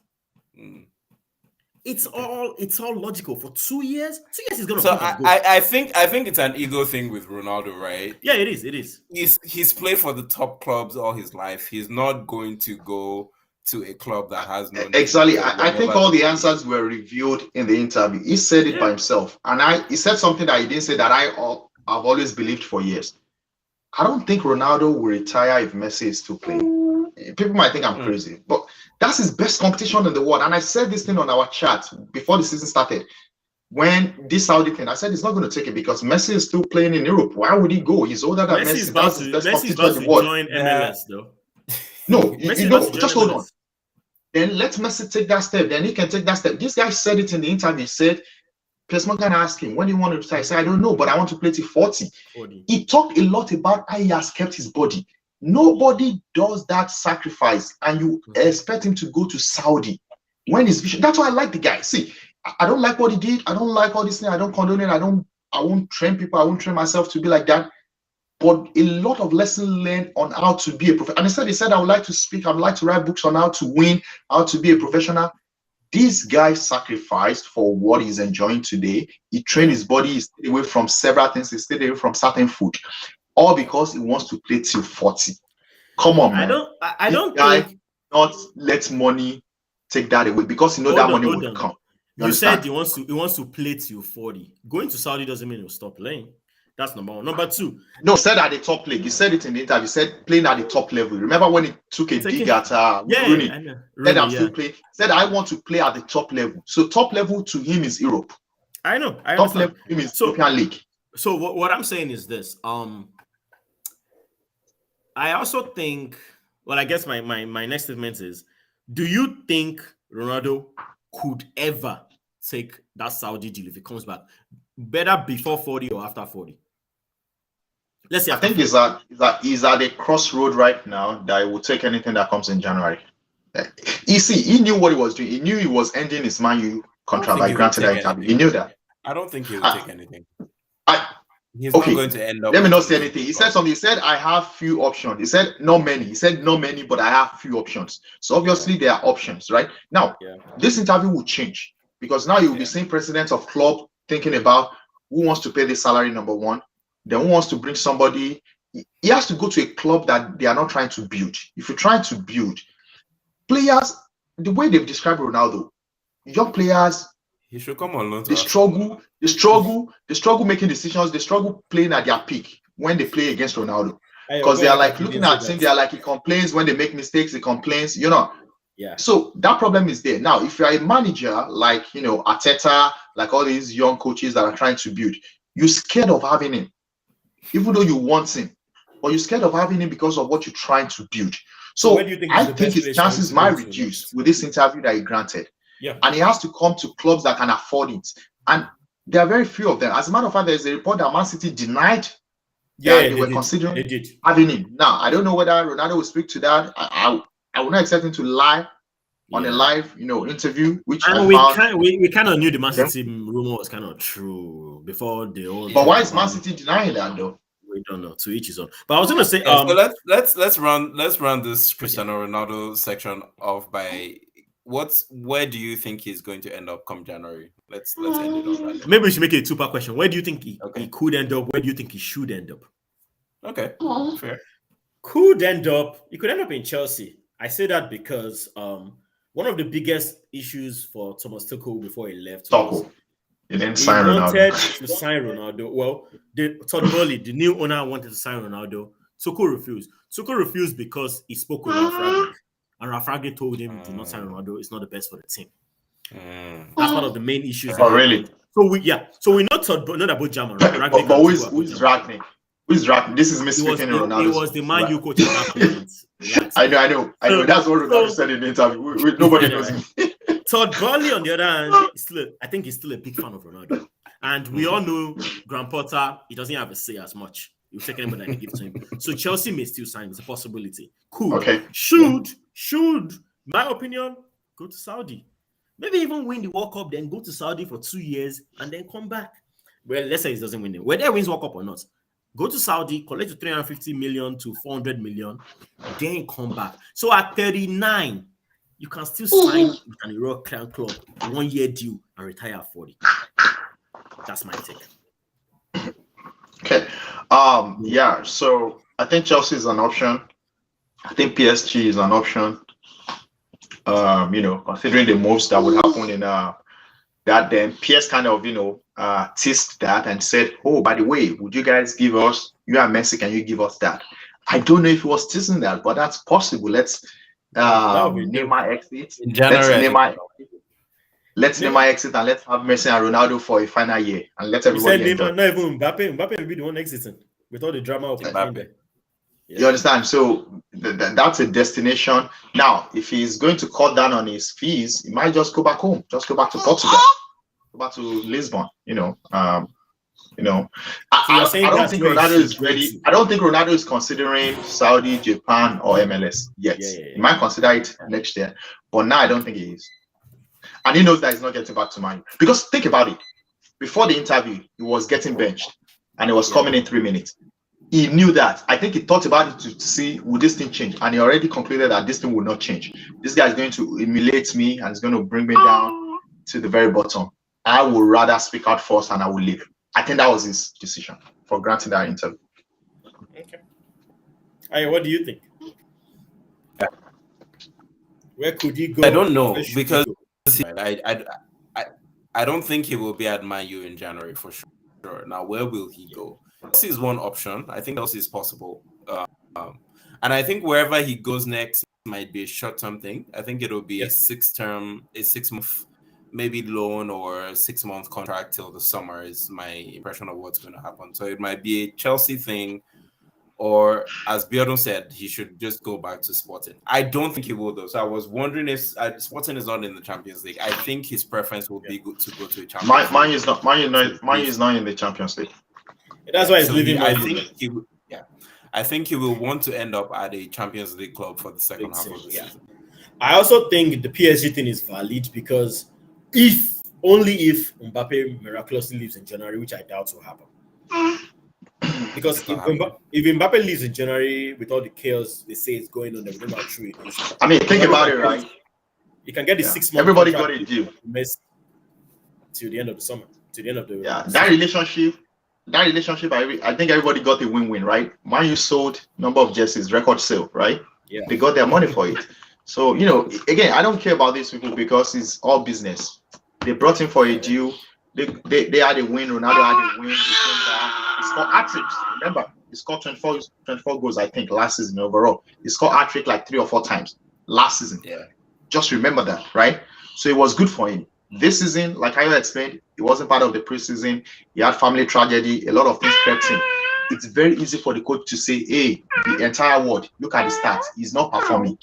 It's all logical. For 2 years, 2 years is gonna. So I think it's an ego thing with Ronaldo, right? Yeah, it is. He's played for the top clubs all his life. He's not going to go to a club that has no. Exactly. I think all the answers were revealed in the interview. He said it by himself, and he said something that he didn't say that I've always believed for years. I don't think Ronaldo will retire if Messi is still playing. People might think I'm crazy, but that's his best competition in the world. And I said this thing on our chat before the season started. When this Saudi thing, I said he's not going to take it because Messi is still playing in Europe. Why would he go? He's older than Messi. Messi's about to join MLS, though. No, just hold on. Then let Messi take that step. Then he can take that step. This guy said it in the interview. He said, Piers Morgan asked him, when do you want to retire? He said, I don't know, but I want to play till 40. He talked a lot about how he has kept his body. Nobody does that sacrifice, and you expect him to go to Saudi when his vision. That's why I like the guy. See, I don't like what he did. I don't like all this thing. I don't condone it. I won't train people. I won't train myself to be like that. But a lot of lessons learned on how to be a professional. And he said, I would like to speak. I would like to write books on how to win, how to be a professional. This guy sacrificed for what he's enjoying today. He trained his body. He stayed away from several things. He stayed away from certain food. All because he wants to play till 40. Come on, man. I don't think not let money take that away because you know that money will come. You said he wants to play till 40. Going to Saudi doesn't mean he'll stop playing. That's number one. Number two. No, said at the top league. He said it in the interview. He said playing at the top level. Remember when he took a dig at Rooney? Said I'm still playing. Said I want to play at the top level. So top level to him is Europe. I know. Top level to him is European League. So what I'm saying is this. I also think. Well, I guess my next statement is: do you think Ronaldo could ever take that Saudi deal if he comes back? Better before 40 or after 40? Let's see. I think he's at a crossroad right now that he will take anything that comes in January. You see, he knew what he was doing. He knew he was ending his Man U contract by granting that interview. He knew that. I don't think he will take anything. He's not going to end up. Let me not say anything. He said something. He said, I have few options. He said, not many. He said, not many, but I have few options. So obviously there are options, right? Now, this interview will change because now you'll be seeing presidents of club thinking about who wants to pay the salary, number one. Then who wants to bring somebody. He has to go to a club that they are not trying to build. If you're trying to build players, the way they've described Ronaldo, young players, he should come on loan. They struggle making decisions. They struggle playing at their peak when they play against Ronaldo. Because they are like looking at him, they are like, he complains when they make mistakes, he complains, Yeah. So that problem is there. Now, if you're a manager like, Arteta, like all these young coaches that are trying to build, you're scared of having him, even though you want him, but you're scared of having him because of what you're trying to build. So I think his chances might reduce with this interview that he granted. Yeah. And he has to come to clubs that can afford it. And there are very few of them. As a matter of fact, there's a report that Man City denied they were considering having him. Now, I don't know whether Ronaldo will speak to that. I will not expect him to lie on a live, interview, which we kind of knew the Man City rumor was kind of true before the whole. But why is Man City denying that though? We don't know. To each his own. But I was going to say, so let's run this Cristiano Ronaldo section off by where do you think he's going to end up come January? Let's end it on that. Maybe we should make it a two-part question. Where do you think he could end up? Where do you think he should end up? Okay, fair. He could end up in Chelsea. I say that because one of the biggest issues for Thomas Tuchel before he left was he didn't sign Ronaldo. Wanted to sign Ronaldo. Well, Todd Boehly, the new owner, wanted to sign Ronaldo. Tuchel refused. Tuchel refused because he spoke with Ralph Rangnick. And Ralph Rangnick told him, do not sign Ronaldo. It's not the best for the team. That's one of the main issues. Oh, really? So we not about German, right? But who's Ragnick? Who's Ragnick? This is me speaking in Ronaldo. It was the Man U coach at that point. I know. That's what Ronaldo said in the interview. Nobody knows him. Todd Bowley, on the other hand, I think he's still a big fan of Ronaldo. And we all know Graham Potter, he doesn't have a say as much. He'll take anybody that they give to him. So Chelsea may still sign. It's a possibility. Cool. Okay. Should, my opinion, go to Saudi. Maybe even win the World Cup, then go to Saudi for 2 years and then come back. Well, let's say he doesn't win it. Whether he wins World Cup or not, go to Saudi, collect the 350 million to 400 million, then come back. So at 39, you can still sign with an European club, 1 year deal, and retire at 40. That's my take. Okay. Yeah. So I think Chelsea is an option. I think PSG is an option. Considering the moves that would happen in that, then PS kind of teased that and said, "Oh, by the way, would you guys give us? You are Messi, can you give us that?" I don't know if he was teasing that, but that's possible. Let's Neymar exit in January. Let's Neymar exit and let's have Messi and Ronaldo for a final year and let everybody. You said Neymar, not even Mbappe. Mbappe will be the one exiting with all the drama of Mbappe. Yeah. You understand? So that's a destination. Now, if he's going to cut down on his fees, he might just go back home, just go back to Portugal, go back to Lisbon. I don't think Ronaldo is ready. I don't think Ronaldo is considering Saudi, Japan, or MLS yet. He might consider it next year, but now I don't think he is. And he knows that he's not getting back to Man. Because think about it. Before the interview, he was getting benched and he was coming in 3 minutes. He knew that. I think he thought about it to see, would this thing change? And he already concluded that this thing will not change. This guy is going to emulate me and is going to bring me down to the very bottom. I would rather speak out first and I will leave. I think that was his decision for granting that interview. Okay. Hey, what do you think? Where could he go? I don't know, because I don't think he will be at Man U in January for sure. Now, where will he go? This is one option. I think else is possible. And I think wherever he goes next might be a short-term thing. I think it'll be a 6-month, maybe loan or 6-month contract till the summer is my impression of what's going to happen. So it might be a Chelsea thing, or as Biodun said, he should just go back to Sporting. I don't think he will though. So I was wondering if Sporting is not in the Champions League. I think his preference would be good to go to a Champions League. Man is not in the Champions League. That's why he's leaving. I think he will want to end up at a Champions League club for the second half of the season. I also think the PSG thing is valid because only if Mbappe miraculously leaves in January, which I doubt will happen. Because if Mbappe leaves in January with all the chaos they say is going on, they will not true. I mean, think about it, right? You can get the 6 months. Everybody got a deal till the end of the summer. To the end of the that relationship. I think everybody got a win-win, right? Man U sold number of jerseys, record sale, right? Yeah, they got their money for it. So again, I don't care about these people because it's all business. They brought him for a deal. They had a win. Ronaldo had a win. He scored hat-tricks. Remember, he scored 24 goals, I think, last season overall. He scored hat-trick like 3 or 4 times last season. Yeah, just remember that, right? So it was good for him. This season, like I explained, he wasn't part of the preseason. He had family tragedy. A lot of things crept in. It's very easy for the coach to say, "Hey, the entire world, look at the stats. He's not performing.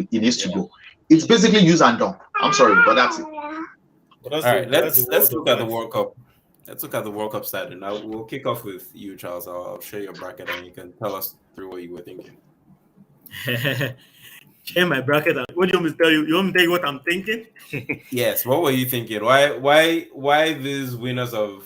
He needs to go." It's basically use and done. I'm sorry, but that's it. All right, let's look at the World Cup. Let's look at the World Cup side, and now we'll kick off with you, Charles. I'll share your bracket, and you can tell us through what you were thinking. Share my bracket. What do you want me to tell you? You want me to tell you what I'm thinking? Yes. What were you thinking? Why these winners of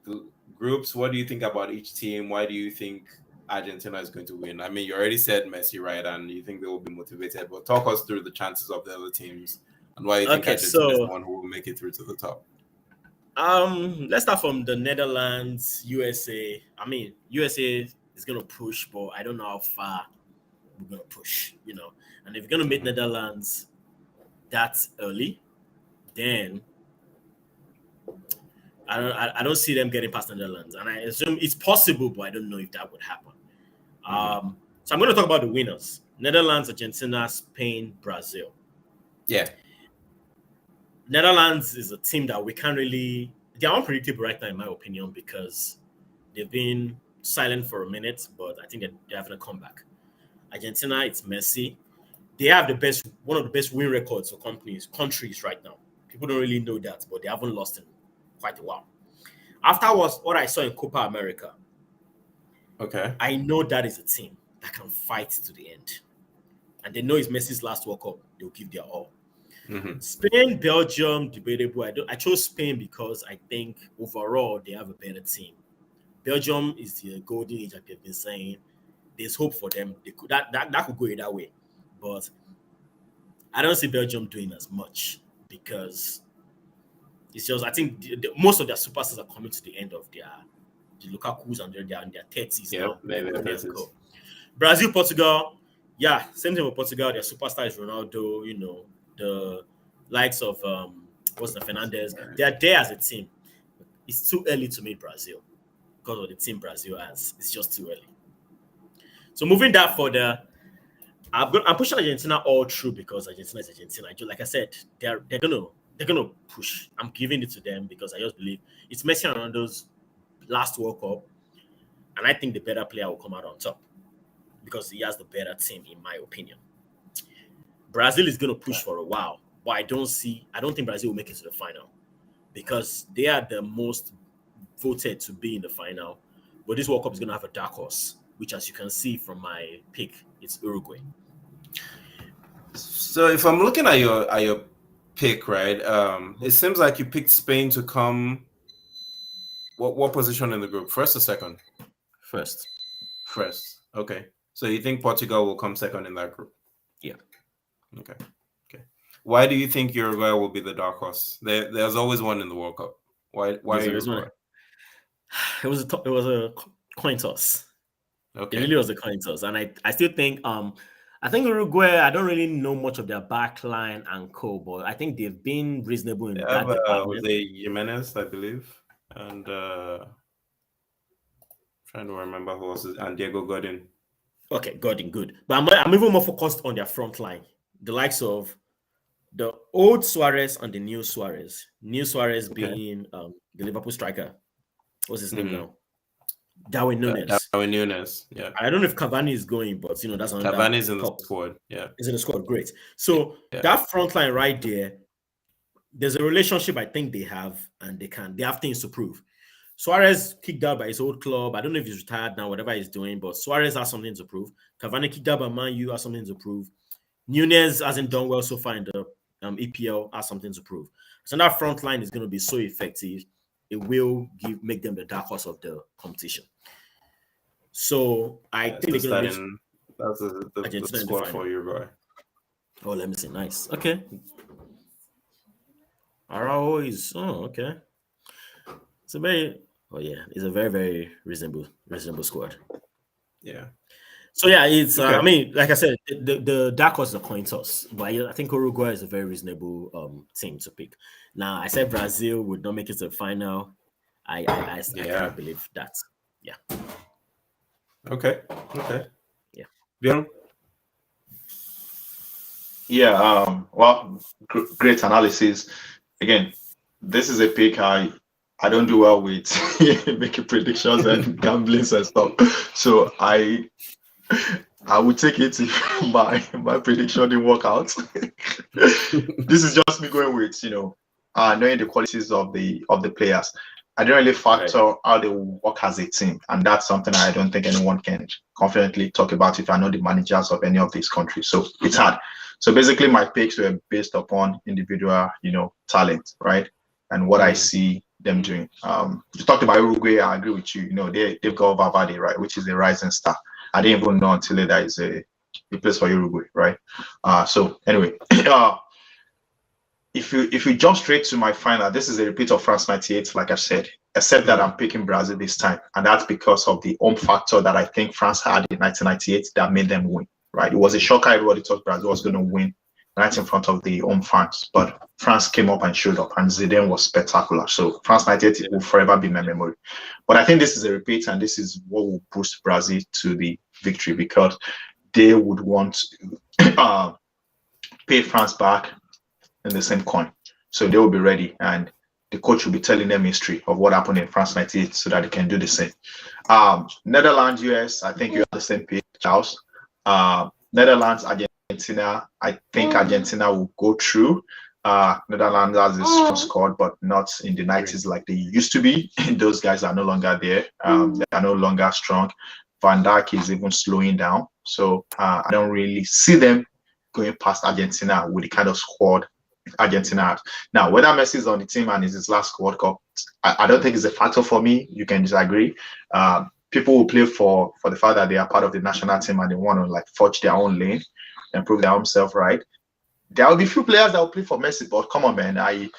the groups? What do you think about each team? Why do you think Argentina is going to win? I mean, you already said Messi, right? And you think they will be motivated. But talk us through the chances of the other teams and why you think Argentina is the one who will make it through to the top. Let's start from the Netherlands, USA. I mean, USA is going to push, but I don't know how far we're going to push, And if you're going to meet Netherlands that early, then I don't see them getting past Netherlands. And I assume it's possible, but I don't know if that would happen. So I'm going to talk about the winners. Netherlands, Argentina, Spain, Brazil. Yeah. Netherlands is a team that we can't really. They are unpredictable right now, in my opinion, because they've been silent for a minute, but I think they're having a comeback. Argentina, it's Messi. They have one of the best win records for countries right now. People don't really know that, but they haven't lost in quite a while. After what I saw in Copa America, Okay. I know that is a team that can fight to the end. And they know it's Messi's last World Cup. They'll give their all. Mm-hmm. Spain, Belgium, debatable. I chose Spain because I think overall they have a better team. Belgium is the golden age, like they've been saying. There's hope for them. That could go either way. But I don't see Belgium doing as much because it's just, I think most of their superstars are coming to the end of the Lukaku's and they're in their 30s now. Brazil, Portugal, same thing with Portugal. Their superstar is Ronaldo, the likes of Fernandez. They are there as a team. It's too early to meet Brazil because of the team Brazil has. It's just too early. So moving that further, I'm pushing Argentina all through because Argentina is Argentina. Like I said, they're gonna push. I'm giving it to them because I just believe it's Messi and Ronaldo's last World Cup, and I think the better player will come out on top because he has the better team, in my opinion. Brazil is gonna push for a while, but I don't think Brazil will make it to the final because they are the most voted to be in the final. But this World Cup is gonna have a dark horse, which, as you can see from my pick, it's Uruguay. So if I'm looking at your pick, right, it seems like you picked Spain to come. What position in the group? First or second? First. Okay. So you think Portugal will come second in that group? Yeah. Okay. Why do you think Uruguay will be the dark horse? There's always one in the World Cup. Why Uruguay? It was a coin toss. Okay. It really was a coin toss, and I still think I think Uruguay, I don't really know much of their back line and co, but I think they've been reasonable in that department. Jose Jimenez, I believe, and trying to remember who else is, and Diego Godin. Okay, Godin, good. But I'm even more focused on their front line. The likes of the old Suarez and the new Suarez. New Suarez being the Liverpool striker. What's his name now? Darwin Núñez. Yeah. I don't know if Cavani is going, but that's on Cavani's in the squad. Yeah. He's in the squad. Great. So that front line right there, there's a relationship I think they have, and they have things to prove. Suarez kicked out by his old club. I don't know if he's retired now, whatever he's doing, but Suarez has something to prove. Cavani kicked out by Man U, has something to prove. Núñez hasn't done well so far in the EPL, has something to prove. So that front line is going to be so effective. It will make them the dark horse of the competition. So I think they're going to that's the squad for Uruguay. Oh, let me see. Nice. Okay. Araujo is okay. It's a very very, very reasonable squad. Yeah. So it's I mean, like I said, the dark horse is a coin toss, but I think Uruguay is a very reasonable team to pick. Now, I said Brazil would not make it to the final. I can't believe that. Yeah. Okay. Yeah. Biodun? Yeah. Well, great analysis. Again, this is a pick I don't do well with making predictions and gamblings and stuff. So I would take it if my prediction didn't work out. This is just me going with knowing the qualities of the players. I don't really factor how they work as a team, and that's something I don't think anyone can confidently talk about if I know the managers of any of these countries. So it's hard. So basically, my picks were based upon individual, talent, right, and what I see them doing. You talked about Uruguay. I agree with you. They've got Valverde, right, which is a rising star. I didn't even know until that is a place for Uruguay, right? So anyway, if you jump straight to my final, this is a repeat of France 98, like I said, except that I'm picking Brazil this time. And that's because of the home factor that I think France had in 1998 that made them win, right? It was a shocker. Everybody thought Brazil was going to win right in front of the home fans, but France came up and showed up, and Zidane was spectacular. So France 98 will forever be my memory. But I think this is a repeat, and this is what will boost Brazil to the victory because they would want to pay France back in the same coin. So they will be ready, and the coach will be telling them history of what happened in France 98 so that they can do the same. Netherlands, US, I think you have the same page, Charles. Netherlands, Argentina, I think Argentina will go through. Netherlands has a strong squad, but not in the 90s like they used to be. Those guys are no longer there. They are no longer strong. Van Dijk is even slowing down. So I don't really see them going past Argentina with the kind of squad Argentina has. Now, whether Messi is on the team and is his last World Cup, I don't think it's a factor for me. You can disagree. People will play for the fact that they are part of the national team and they want to like forge their own lane and prove their own self right. There will be few players that will play for Messi, but come on, man, I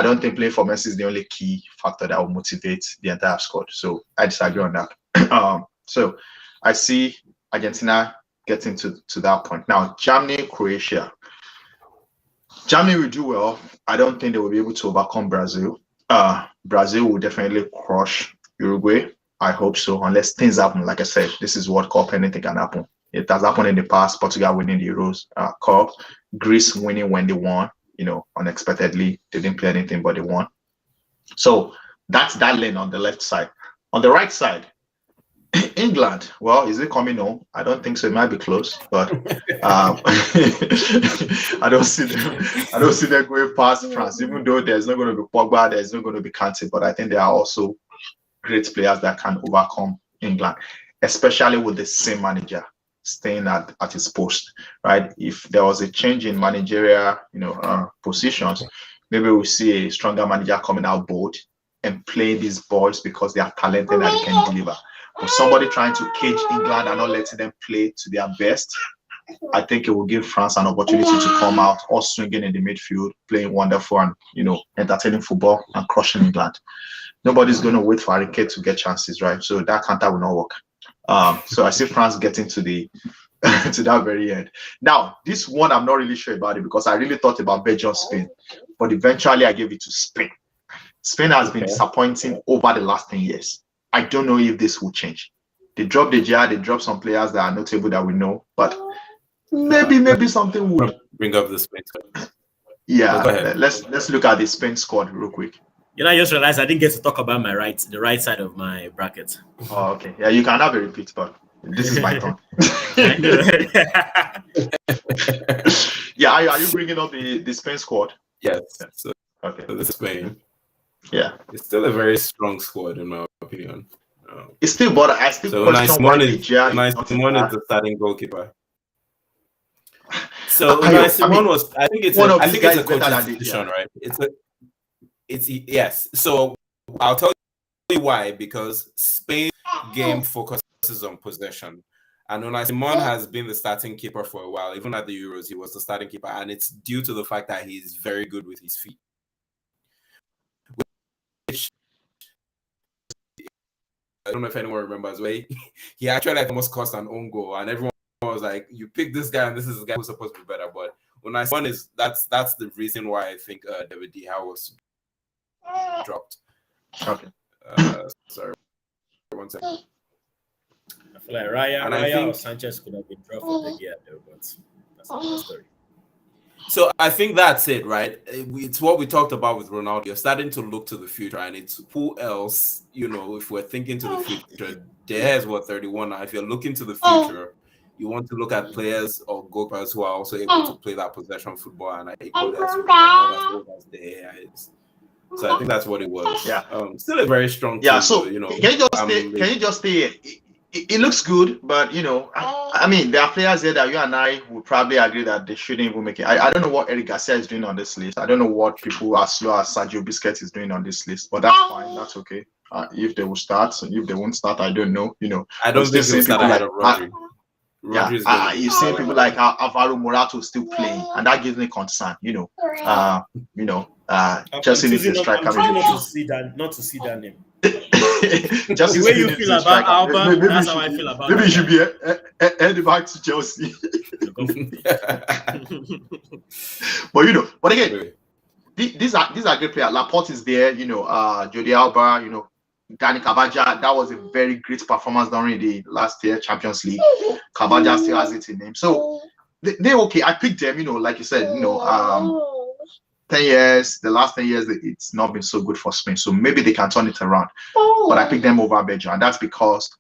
don't think playing for Messi is the only key factor that will motivate the entire squad. So I disagree on that. So I see Argentina getting to that point. Now, Germany, Croatia. Germany will do well. I don't think they will be able to overcome Brazil. Brazil will definitely crush Uruguay. I hope so, unless things happen. Like I said, this is World Cup, anything can happen. It has happened in the past. Portugal winning the Euros Cup, Greece winning when they won, unexpectedly. They didn't play anything, but they won. So that's that lane on the left side. On the right side, England. Well, is it coming home? I don't think so. It might be close, but I don't see them. I don't see them going past France. Even though there's not going to be Pogba, there's not going to be Kante, but I think there are also great players that can overcome England, especially with the same manager staying at his post, right? If there was a change in managerial, positions, maybe we'll see a stronger manager coming out bold and play these boys because they are talented and they can deliver. But somebody trying to cage England and not letting them play to their best, I think it will give France an opportunity to come out all swinging in the midfield, playing wonderful and, entertaining football and crushing England. Nobody's going to wait for Harry Kane to get chances, right? So that counter will not work. So I see France getting to the to that very end. Now, this one I'm not really sure about it because I really thought about Belgium, Spain, but eventually I gave it to Spain. Spain has been disappointing over the last 10 years. I don't know if this will change. They dropped the jar, they dropped some players that are notable that we know, but maybe something will bring up the Spain squad. Yeah, let's look at the Spain squad real quick. I just realized I didn't get to talk about the right side of my bracket. Oh, okay. Yeah, you can have a repeat, but this is my turn. Yeah, are you bringing up the Spain squad? Yes. So, okay. So the Spain. Yeah. It's still a very strong squad, in my opinion. It's still, but I still question why Simon is the starting goalkeeper. So Simon was. I think it's a coach's decision, right? Yes. So I'll tell you why. Because Spain's game focuses on possession, and Unai Simon has been the starting keeper for a while. Even at the Euros, he was the starting keeper, and it's due to the fact that he's very good with his feet. Which I don't know if anyone remembers. He actually almost cost an own goal, and everyone was like, "You picked this guy, and this is the guy who's supposed to be better." But Unai Simon that's the reason why I think David De Gea was dropped. Okay. Sorry. 1 second. I feel like Raya or Sanchez could have been dropped for the year, though, but that's another story. So I think that's it, right? It's what we talked about with Ronaldo. You're starting to look to the future, and it's who else, if we're thinking to the future, De Gea is 31 now. If you're looking to the future, you want to look at players or goalkeepers who are also able to play that possession football, and I equally as De Gea is. So I think that's what it was. Yeah. Still a very strong team. Yeah. So can you just stay? It looks good, but I mean, there are players there that you and I would probably agree that they shouldn't even make it. I don't know what Eric Garcia is doing on this list. I don't know what people as slow as Sergio Busquets is doing on this list, but that's fine. That's okay. If they will start, if they won't start, I don't know. I don't think they'll start ahead of Rodri. Yeah, you see people like Alvaro Morata still playing, and that gives me concern. Chelsea needs a striker. Not to see that name. Just the way you feel about Alba, that's how I feel about. Maybe you should be heading back to Chelsea. But again, these are great players. Laporte is there. Jordi Alba. Dani Carvajal, that was a very great performance during the last year Champions League. Carvajal still has it in him, so they're okay. I picked them, like you said, 10 years, the last 10 years, it's not been so good for Spain. So maybe they can turn it around. But I picked them over Belgium. And that's because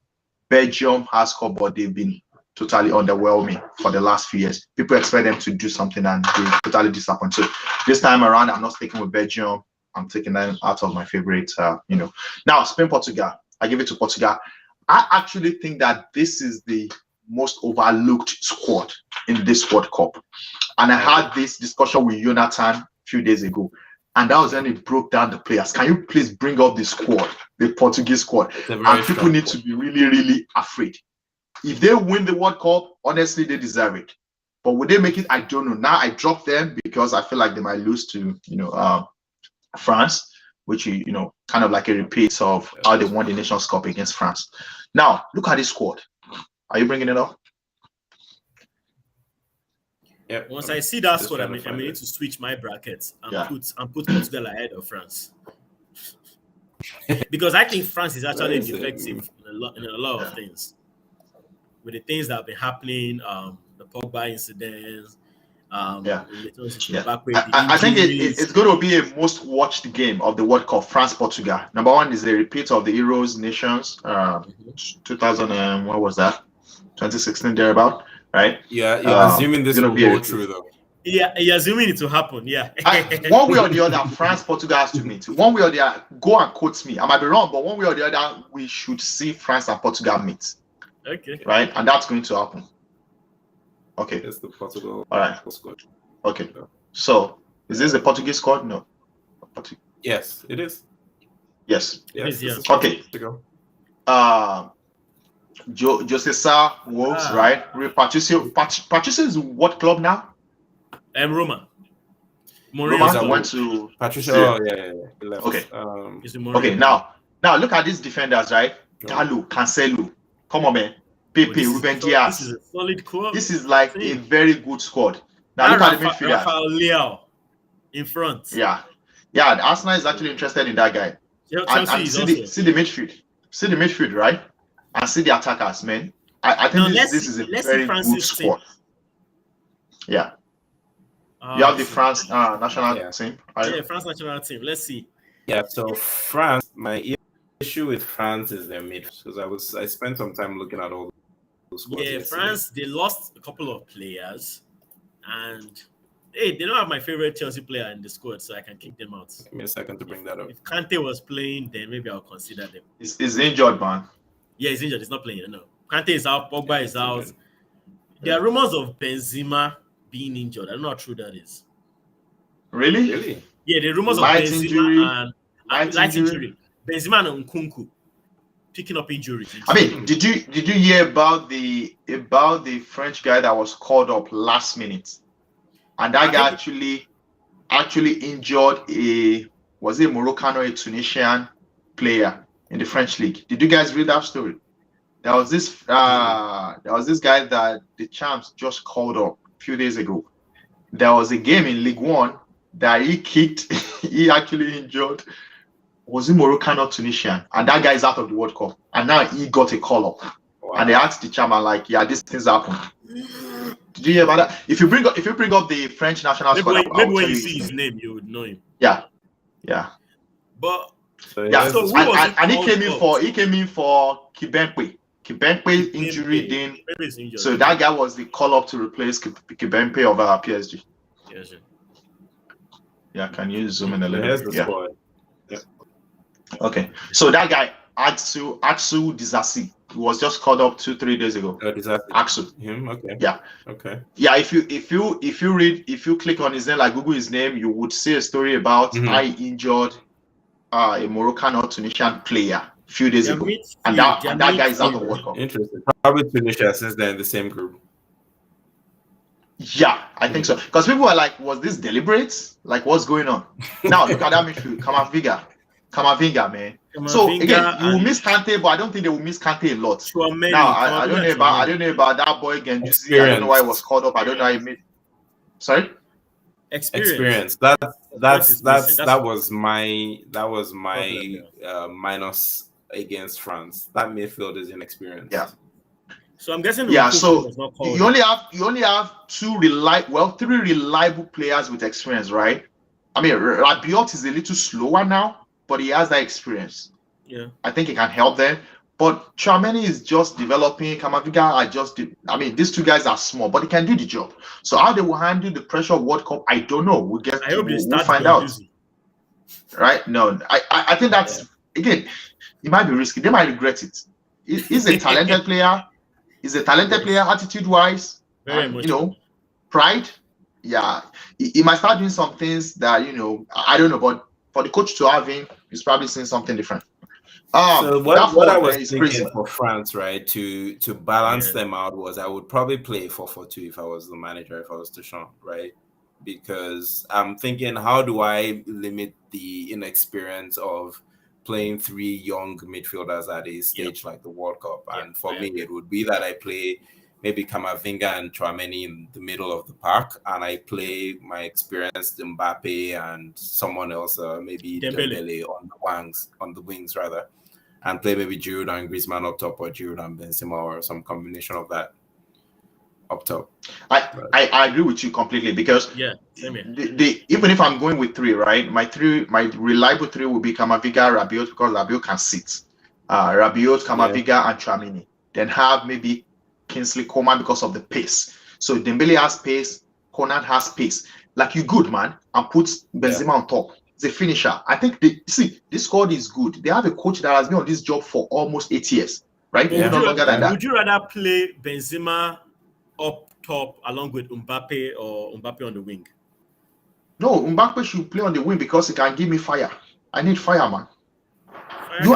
Belgium has scored, but they've been totally underwhelming for the last few years. People expect them to do something and they totally disappoint. So this time around, I'm not sticking with Belgium. I'm taking them out of my favorite, Now, Spain, Portugal. I give it to Portugal. I actually think that this is the most overlooked squad in this World Cup. And I had this discussion with Jonathan a few days ago. And that was when he broke down the players. Can you please bring up the squad, the Portuguese squad? And people need to be really, really afraid. If they win the World Cup, honestly, they deserve it. But would they make it? I don't know. Now I dropped them because I feel like they might lose to, France, which kind of like a repeat of how they won the Nations Cup against France. Now look at this squad. Are you bringing it up? Yeah. Once I see that squad, I need to switch my brackets and put Portugal ahead of France. Because I think France is actually defective in a lot of things. With the things that have been happening, the Pogba incidents, I think it's going to be a most watched game of the World Cup, France-Portugal. Number one is a repeat of the Euros Nations, 2000 what was that? 2016 thereabout, right? Yeah, you're assuming this will go through though. Yeah, you're assuming it will happen. Yeah. One way or the other, France-Portugal has to meet. One way or the other, go and quote me. I might be wrong, but one way or the other, we should see France and Portugal meet. Okay. Right, and that's going to happen. Okay. It's the Portugal. All right. Squad. Okay. So, is this the Portuguese squad? No. Yes, it is. Yes. Yes. Okay. Jose Sa Wolves, right? Patricio is what club now? Roma. Roma went to Patricio. Yeah. He left. Okay. Okay. Now look at these defenders, right? Gallo, Cancelo. Come on, man. Pepe, Ruben Diaz. This is a solid squad. This is like a very good squad. Now look at the midfielder. Rafael Leao in front. Yeah, Arsenal is actually interested in that guy. And see the midfield. See the midfield, right? And see the attackers, man. I think this is a very good squad. Yeah. You have the France national team. Yeah, France national team. Let's see. Yeah, so France, my issue with France is their mid, because I spent some time looking at all those squads. Yeah, France, they lost a couple of players, and they don't have my favorite Chelsea player in the squad, so I can kick them out. Give me a second to bring that up. If Kante was playing, then maybe I'll consider them. He's injured, man. Yeah, he's injured. He's not playing. No, Kante is out. Pogba is out. There are rumors of Benzema being injured. I don't know how true that is. Really? Yeah, the rumors of Benzema and light injury. Benzema and Nkunku picking up injuries. I mean, did you hear about the French guy that was called up last minute, and that guy actually injured a Moroccan or a Tunisian player in the French league? Did you guys read that story? There was this guy that the champs just called up a few days ago. There was a game in League One that he kicked. He actually injured. Was he Moroccan or Tunisian? And that guy is out of the World Cup. And now he got a call up. Wow. And they asked the chairman, like, yeah, these things happen. Did you hear about that? If you bring up the French national squad, maybe when you see his name, you would know him. Yeah. But and he came in for Kibempe. Kibempe injury then. So that guy was the call up to replace Kibempe of PSG. Yes, sir. Yeah, can you zoom in a little? Here's the squad. Yeah. Okay, so that guy Atsu Disasi was just called up 2-3 days ago. Atsu. Him? Okay. Yeah. Okay. Yeah, if you click on his name, like Google his name, you would see a story about how he injured a Moroccan or Tunisian player a few days ago, and that guy is out of World Cup. Interesting. Probably Tunisia, since they're in the same group. Yeah, I think so. Because people are like, was this deliberate? Like, what's going on? Now look at that midfield. Kamavinga, man. So again, you will miss Kante, but I don't think they will miss Kante a lot. Now I don't know about that boy again. I don't know why he was called up. I don't know how he made. Sorry. Experience. That was my minus against France. That midfield is inexperienced. Yeah. So I'm guessing. Yeah. So you only have three reliable players with experience, right? I mean, Rabiot is a little slower now, but he has that experience. Yeah. I think he can help there. But Tchouaméni is just developing. Camavinga I mean, these two guys are small, but they can do the job. So how they will handle the pressure of World Cup, I don't know. I hope they start find out. Guendouzi. Right? No, I think that's again, it might be risky. They might regret it. He's a talented player. He's a talented player, attitude-wise. Very much. You know, pride. Yeah, he might start doing some things that I don't know, but for the coach to have him, he's probably seeing something different. So what I was thinking crazy. for France, right, to balance them out was I would probably play 4-4-2 if I was the manager, if I was Deschamps, right? Because I'm thinking, how do I limit the inexperience of playing three young midfielders at a stage like the World Cup? And for me, it would be that I play maybe Camavinga and Tchouaméni in the middle of the pack, and I play my experienced Mbappe and someone else, maybe Dembele on the wings rather, and play maybe Giroud and Griezmann up top, or Giroud and Benzema, or some combination of that up top. I agree with you completely, because even if I'm going with three, right, my reliable three will be Camavinga, Rabiot, because Rabiot can sit. Rabiot, Camavinga, and Tchouaméni. Then have maybe Kingsley Coman because of the pace. So Dembele has pace, Conan has pace. Like, you good, man, and put Benzema on top. He's a finisher. I think this squad is good. They have a coach that has been on this job for almost 8 years, right? Yeah. No longer than that. Would you rather play Benzema up top along with Mbappe, or Mbappe on the wing? No, Mbappe should play on the wing because he can give me fire. I need fire, man. You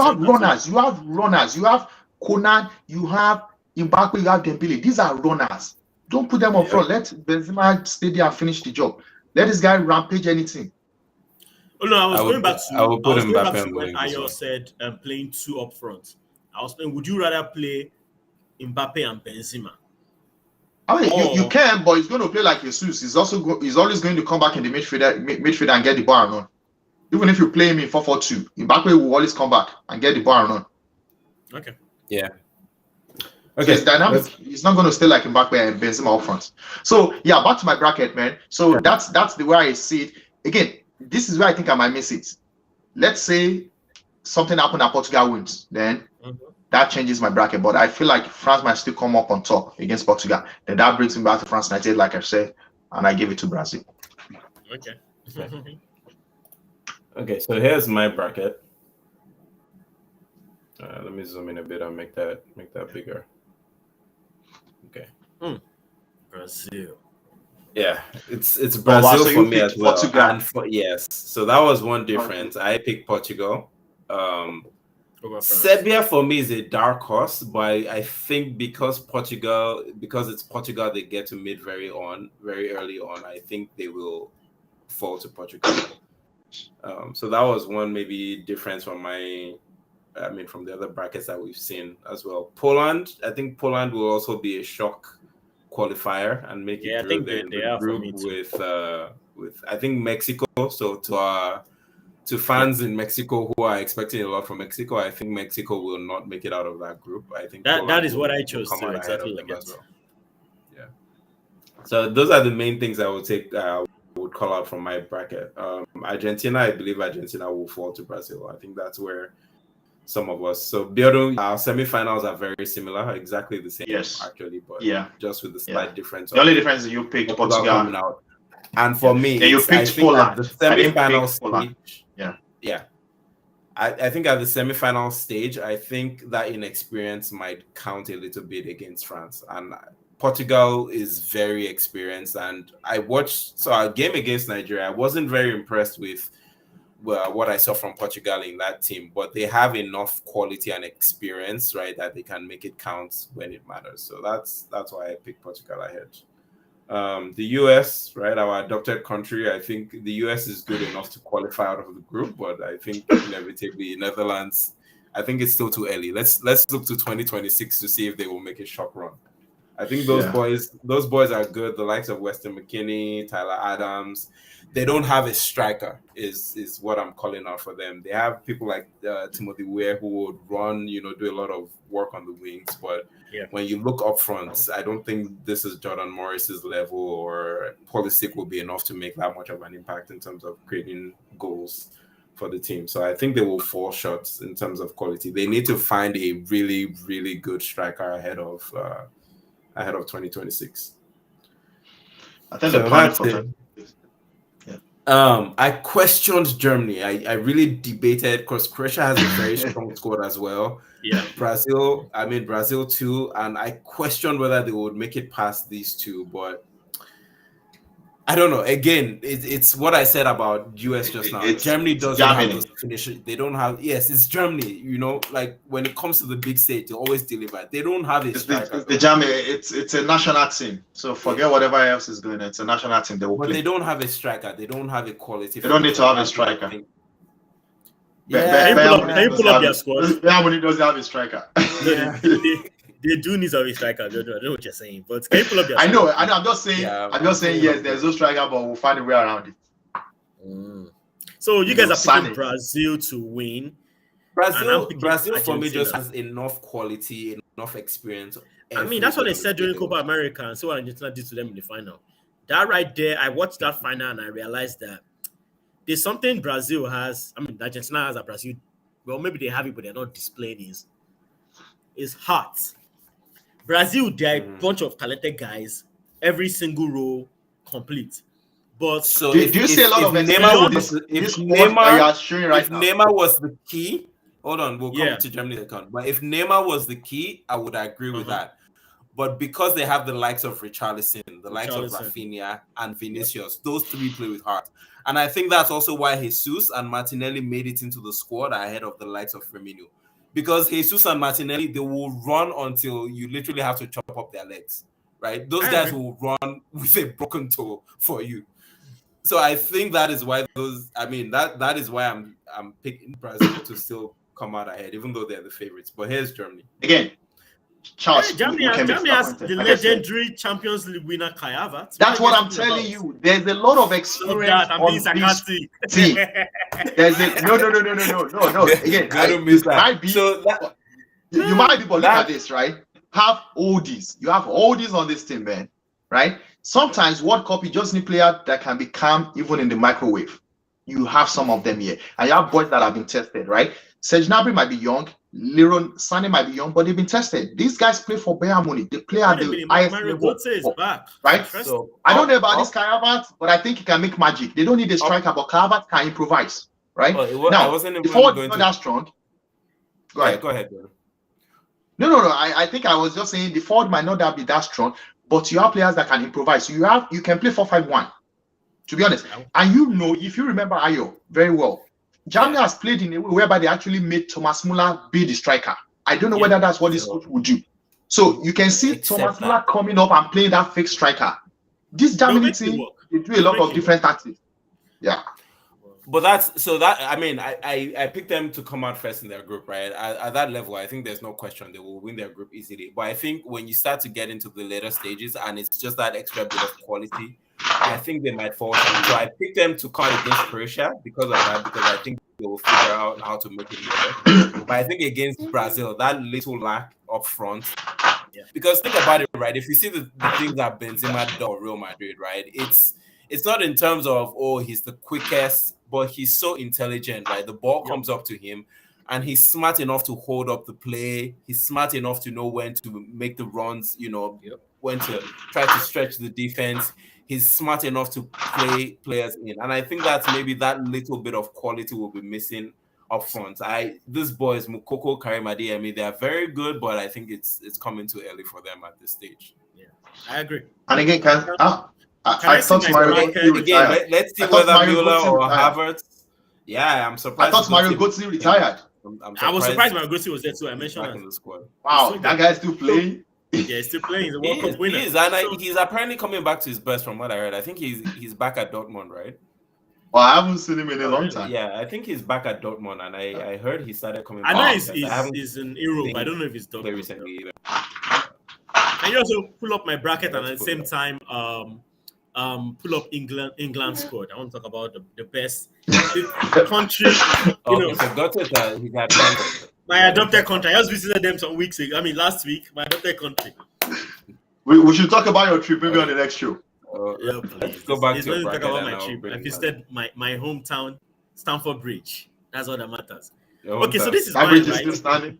have runners. You have Conan. You have Mbappe. You have Dembele. These are runners. Don't put them up front. Let Benzema stay there and finish the job. Let this guy rampage anything. Oh no, I was going back to when Ayo well. said playing two up front. I was saying, would you rather play Mbappe and Benzema? I mean, you can, but he's going to play like Jesus. He's always going to come back in the midfield and get the ball and run. Even if you play him in 4-4-2, Mbappe will always come back and get the ball and run. Okay. Yeah. Okay. So it's dynamic. He's not going to stay like Mbappe and Benzema up front. So yeah, back to my bracket, man. So that's the way I see it. Again, this is where I think I might miss it. Let's say something happened and Portugal wins, then that changes my bracket. But I feel like France might still come up on top against Portugal. Then that brings me back to France 98, like I said, and I give it to Brazil. Okay. Okay, so here's my bracket. Let me zoom in a bit and make that bigger. Okay. Brazil. Yeah, it's Brazil so for me as well. Portugal. Yes, so that was one difference. I picked Portugal. Serbia for me is a dark horse, but I think because it's Portugal, they get to mid very early on. I think they will fall to Portugal. So that was one maybe difference from from the other brackets that we've seen as well. Poland, I think Poland will also be a shock qualifier and make it through the group with I think Mexico. So to fans in Mexico who are expecting a lot from Mexico, I think Mexico will not make it out of that group. I think that is what I chose too, exactly like that. Well. Yeah. So those are the main things I would take. Would call out from my bracket. Argentina, I believe Argentina will fall to Brazil. I think that's where some of us. So Biodun, our semifinals are very similar, exactly the same actually, but just with the slight difference. The only difference is you picked Portugal coming out. And for me, you picked Poland. The semifinal stage. I think at the semifinal stage, I think that inexperience might count a little bit against France. And Portugal is very experienced, and I watched our game against Nigeria. I wasn't very impressed with what I saw from Portugal in that team, but they have enough quality and experience, right, that they can make it count when it matters. So that's why I picked Portugal ahead. The US, right, our adopted country, I think the US is good enough to qualify out of the group, but I think inevitably Netherlands, I think it's still too early. Let's look to 2026 to see if they will make a shock run. I think those boys are good. The likes of Weston McKennie, Tyler Adams. They don't have a striker, is what I'm calling out for them. They have people like Timothy Weah who would run, do a lot of work on the wings. But when you look up front, I don't think this is Jordan Morris's level, or Pulisic will be enough to make that much of an impact in terms of creating goals for the team. So I think they will fall short in terms of quality. They need to find a really, really good striker ahead of 2026. I think the plan for I questioned Germany. I really debated because Croatia has a very strong squad as well. Yeah. Brazil too. And I questioned whether they would make it past these two, but I don't know. Again, it's what I said about US just now. Germany doesn't have those finishes. They don't have. Yes, it's Germany. Like when it comes to the big stage, they always deliver. They don't have a striker. The Germany. It's a national team. So forget whatever else is going on. It's a national team. They will play. They don't have a striker. They don't have a quality. They don't need to have a striker. Can you pull up their squad? Germany doesn't have a striker. They do need a striker. I don't know what you're saying, but can you pull up their I know. I'm just saying. I'm just saying. Yes, there's no striker, but we'll find a way around it. So you guys are picking Brazil to win. Brazil for me just has enough quality, enough experience. I mean, that's what they said during Copa America, and so what Argentina did to them in the final. That right there, I watched that final and I realized that there's something Brazil has. I mean, Argentina has a Brazil. Well, maybe they have it, but they're not displaying is heart. Brazil, they're a bunch of talented guys. Every single role complete. But so do you see a lot of Neymar was the key? Hold on, we'll come to Germany's account. But if Neymar was the key, I would agree with that. But because they have the likes of Richarlison, the likes of Rafinha and Vinicius, those three play with heart. And I think that's also why Jesus and Martinelli made it into the squad ahead of the likes of Firmino. Because Jesus and Martinelli, they will run until you literally have to chop up their legs, right? Those guys will run with a broken toe for you. So I think that is why that is why I'm picking Brazil to still come out ahead, even though they're the favorites. But here's Germany. Again, Charles, Germany has the legendary Champions League winner Kai Havertz. That's what I'm telling you. There's a lot of experience on this team. There's no. Again, you might be, but look at this, right? Have oldies. You have oldies on this team, man. Right? Sometimes World Cup, you just need players that can be calm even in the microwave. You have some of them here, and you have boys that have been tested, right? Serge Gnabry might be young, Leroy Sané might be young, but they've been tested. These guys play for Bayern Munich. They play at the highest level, right? So I don't know about this Kai Havertz, but I think he can make magic. They don't need a striker, but Kai Havertz can improvise, right? Now, the forward is not that strong. Go ahead. No. I think I was just saying the forward might not be that strong, but you have players that can improvise. You can play 4-5-1, to be honest. And if you remember Ayo very well, Germany has played in a way whereby they actually made Thomas Muller be the striker. I don't know whether that's what this coach would do. So you can see Thomas Muller coming up and playing that fake striker. This Germany team, they do a lot of different tactics. Yeah. But I picked them to come out first in their group, right? At that level, I think there's no question they will win their group easily. But I think when you start to get into the later stages and it's just that extra bit of quality, I think they might fall short. So I picked them to cut against Croatia because of that, because I think they will figure out how to make it better. But I think against Brazil, that little lack up front. Yeah. Because think about it, right? If you see the things that Benzema does for Real Madrid, right? It's not in terms of, he's the quickest, but he's so intelligent, right? The ball comes up to him and he's smart enough to hold up the play. He's smart enough to know when to make the runs, when to try to stretch the defense. He's smart enough to play players in. And I think that's maybe that little bit of quality will be missing up front. These boys, Mukoko, Karim Adeyemi, they are very good, but I think it's coming too early for them at this stage. Yeah, I agree. And again, I thought Mario retired. Let's see whether Mueller or Havertz. Yeah, I'm surprised. I thought Mario Götze retired. I was surprised Mario Götze was there too. I mentioned that. In the squad. Wow, that guy's still playing. Yeah, he's still playing. He's a World Cup winner. He's apparently coming back to his best from what I heard. I think he's back at Dortmund, right? Well, I haven't seen him in a long time. Yeah, I think he's back at Dortmund, and I heard he started coming back. I know he's in Europe. I don't know if he's Dortmund. Recently either. And you also pull up my bracket and at the same time pull up England squad. I want to talk about the best country. My adopted country. I just visited them some weeks ago. I mean, last week, my adopted country. We should talk about your trip maybe on the next show. Yeah, please. Go back to talk about my trip. I I visited my hometown, Stamford Bridge. That's all that matters. Your Okay, so hometown. this is That mine, bridge is right? still standing.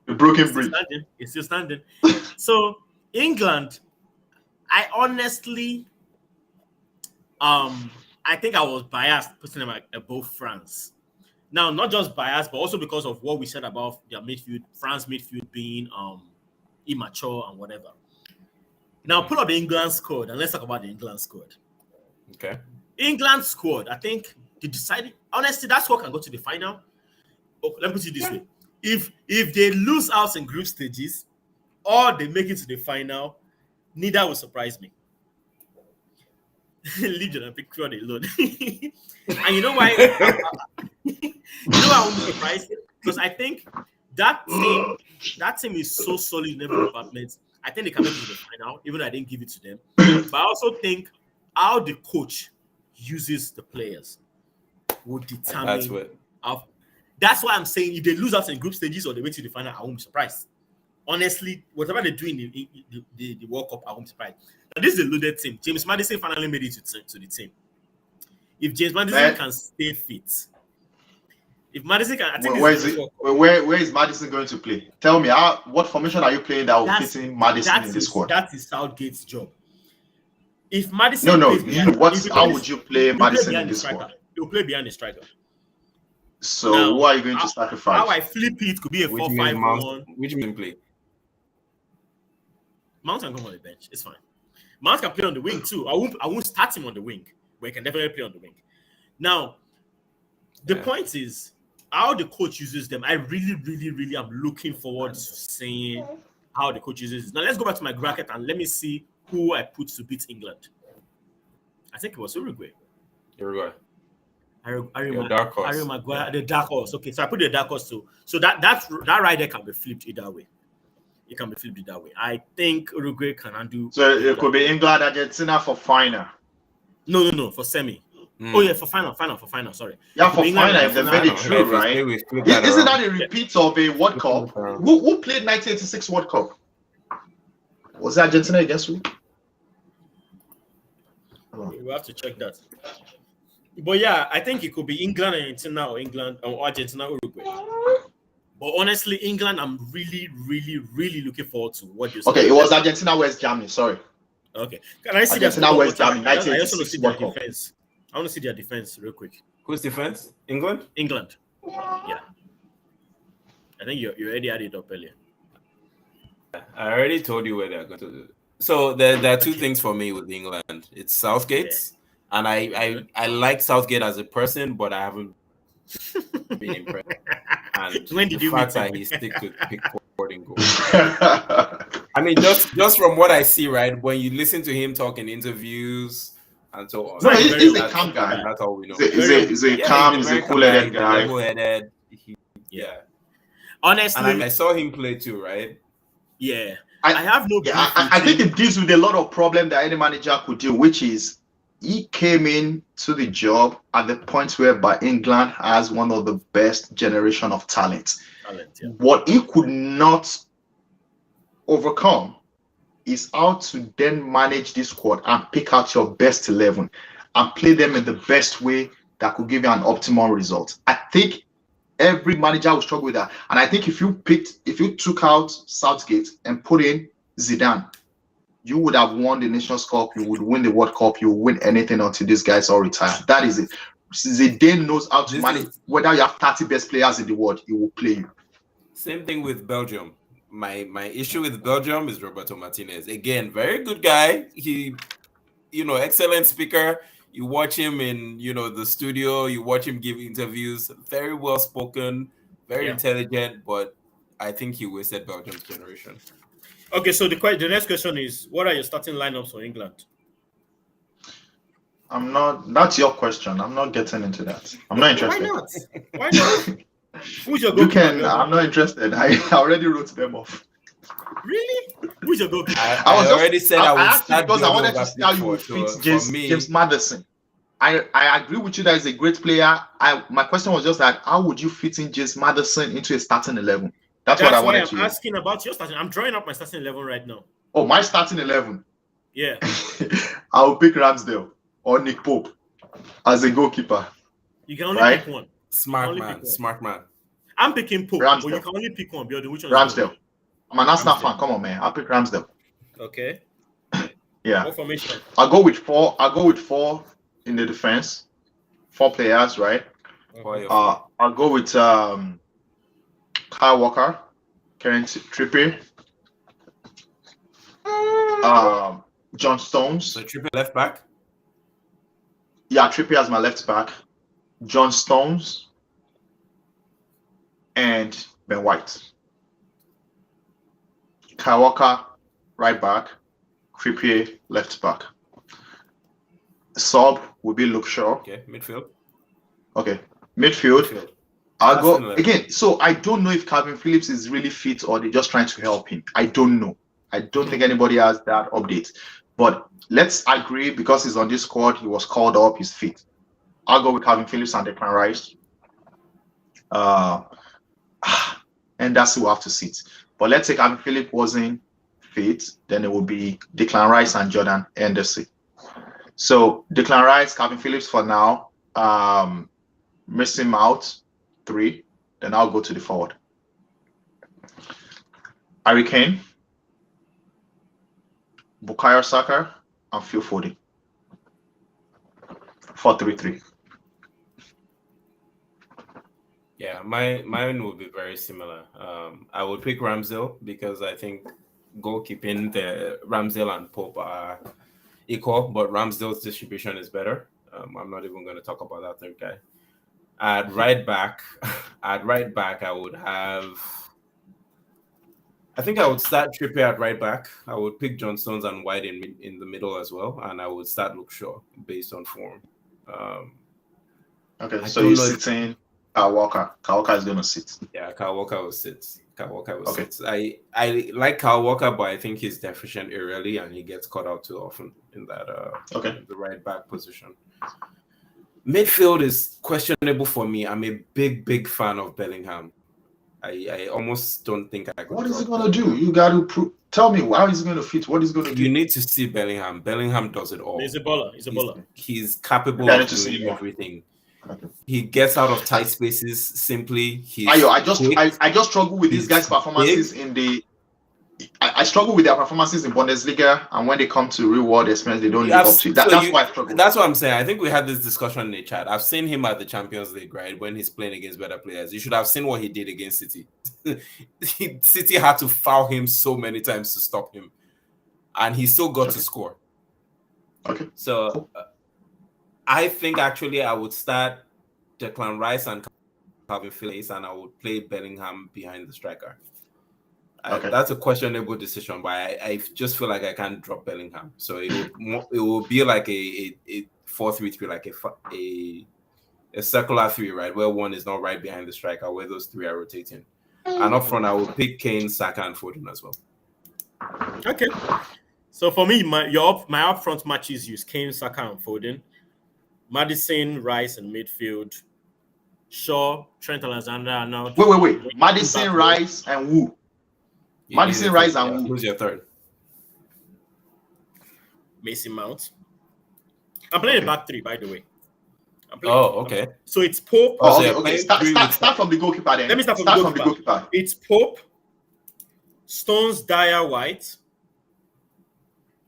The broken It's still bridge. standing. It's still standing. So England, I honestly, I think I was biased putting them above France. Now, not just biased, but also because of what we said about their midfield, France midfield being immature and whatever. Now, pull up the England squad and let's talk about the England squad. Okay. England squad, I think they decided. Honestly, that squad can go to the final. Oh, let me put it this way: if they lose out in group stages or they make it to the final, neither will surprise me. Leave the Olympic crowd alone. And you know why? You know why I won't be surprised? Because I think that team is so solid in every department. I think they can make it to the final, even though I didn't give it to them. But I also think how the coach uses the players will determine how. That's why I'm saying if they lose out in group stages or they wait to the final, I won't be surprised. Honestly, whatever they do in the World Cup, I won't be surprised. Now, this is a loaded team. James Maddison finally made it to the team. If James Maddison can stay fit, if Maddison can, I think where is Maddison going to play? Tell me, what formation are you playing that will fit in Maddison in this squad? That is Southgate's job. If Maddison how would you play Maddison in this squad? He'll play behind the striker. So now, who are you going to sacrifice? How I flip it could be a 4-5-1. Which mean play? Mount can come on the bench. It's fine. Mount can play on the wing too. I won't start him on the wing, but he can definitely play on the wing. Now, the point is how the coach uses them. I really, really, really am looking forward to seeing how the coach uses it. Now, let's go back to my bracket and let me see who I put to beat England. I think it was Uruguay. Dark horse. Maguire, the dark horse. Okay, so I put the dark horse too. So that right there can be flipped either way. It can be flipped either way. I think Uruguay can undo. So it could be England, Argentina for final. No, for semi. Oh yeah, for final. Sorry. Yeah, for final. If they made it true, right? Isn't that a repeat of a World Cup? Who played 1986 World Cup? Was it Argentina against who? We have to check that. But yeah, I think it could be England, Argentina, or Argentina, Uruguay. But honestly, England, I'm really, really, really looking forward to what you. Okay, it was Argentina, West Germany. Sorry. Okay, can I see Argentina, West Germany? I also want to see their defense. I want to see their defense real quick. Whose defense? England. Yeah. I think you already had it up earlier. I already told you where they're going to do. So there are two things for me with England. It's Southgate, and I like Southgate as a person, but I haven't been impressed. And when did the fact that he sticks to Pickford in goal. I mean, just from what I see, right? When you listen to him talk in interviews and so on. No, he's a calm guy. That's all we know. He's a calm, he's a cool-headed guy. Level-headed. Honestly, and I saw him play too, right? Yeah. I have no. I think it deals with a lot of problem that any manager could do, which is he came in to the job at the point whereby England has one of the best generation of talent. What he could not overcome is how to then manage this squad and pick out your best 11 and play them in the best way that could give you an optimal result. I think every manager will struggle with that. And I think if you took out Southgate and put in Zidane, you would have won the Nations Cup, you would win the World Cup, you would win anything until these guys all retire. That is it. Zidane knows how to manage. Whether you have 30 best players in the world, he will play you. Same thing with Belgium. My issue with Belgium is Roberto Martinez. Again, very good guy. He, excellent speaker. You watch him in, the studio. You watch him give interviews. Very well spoken, very intelligent. But I think he wasted Belgium's generation. Okay, so the next question is: what are your starting lineups for England? That's your question. I'm not getting into that. I'm not interested. Why not? Who's your goalkeeper? I'm not interested. I already wrote them off. Really? Who's your goalkeeper? I already said I would asked you start because I Biodun wanted to over see how you would Pickford. fit So James, for me, James Maddison. I agree with you that he's a great player. My question was just that how would you fit in James Maddison into a starting 11? That's what I why wanted I'm to hear. asking about your starting. I'm drawing up my starting 11 right now. Oh, my starting 11. Yeah. I will pick Ramsdale or Nick Pope as a goalkeeper. You can only Right? pick one. smart man. I'm picking Pope, Ramsdale. but you can only pick one. Biodun, which one? Ramsdale. I'm an Arsenal Ramsdale. fan. Come on, man. I'll pick Ramsdale. Okay. Yeah. What formation? I'll go with four in the defense. 4 players, right? I'll go with Kyle Walker, Karen Trippier, John Stones. So Trippier left back. Yeah, Trippier as my left back. John Stones and Ben White. Kyle Walker, right back. Trippier, left back. Sub will be Luke Shaw. Okay, midfield. Okay, midfield. I'll go again. So I don't know if Calvin Phillips is really fit or they're just trying to help him. I don't know. I don't think anybody has that update. But let's agree because he's on this squad, he was called up, he's fit. I'll go with Calvin Phillips and Declan Rice. And that's who we'll have to sit. But let's say Calvin Phillips wasn't fit, then it would be Declan Rice and Jordan Henderson. So Declan Rice, Calvin Phillips for now. Missing out 3. Then I'll go to the forward. Harry Kane, Bukayo Saka, and Phil Foden. 4-3-3. Yeah, mine will be very similar. I would pick Ramsdale because I think goalkeeping, the Ramsdale and Pope are equal, but Ramsdale's distribution is better. I'm not even going to talk about that third guy. At right back, I would have. I think I would start Trippier at right back. I would pick John Stones and White in the middle as well, and I would start Luke Shaw based on form. Okay, so you're sitting Kyle Walker. Kyle Walker is going to sit. Yeah, Kyle Walker will sit. Okay. I like Kyle Walker, but I think he's deficient aerially, and he gets caught out too often in that in the right back position. Midfield is questionable for me. I'm a big fan of Bellingham. I almost don't think I could. What is he going to do? You got to tell me how he's going to fit. What he's going to do? You need to see Bellingham. Bellingham does it all. He's a baller. He's capable of doing everything. Okay. He gets out of tight spaces simply. I just struggle with these guys' performances in the. I struggle with their performances in Bundesliga, and when they come to real world experience, they don't live up to it. That's why I struggle. That's what I'm saying. I think we had this discussion in the chat. I've seen him at the Champions League, right? When he's playing against better players. You should have seen what he did against City. City had to foul him so many times to stop him, and he still got to score. Okay. So I think actually I would start Declan Rice and Calvin Phillips, and I would play Bellingham behind the striker. Okay. That's a questionable decision, but I just feel like I can't drop Bellingham. So it will be like a 4-3-3, like a circular 3, right? Where one is not right behind the striker, where those 3 are rotating. And up front, I will pick Kane, Saka, and Foden as well. Okay. So for me, my upfront matches use Kane, Saka, and Foden. Maddison, Rice, and midfield. Shaw, Trent Alexander-Arnold. Wait. Maddison, Rice, and who? Maddison, Rice, and who? Who's your third? Mason Mount. I'm playing a back 3, by the way. Okay. So it's Pope. Okay. Start from the goalkeeper then. Let me start from the goalkeeper. It's Pope, Stones, Dyer, White.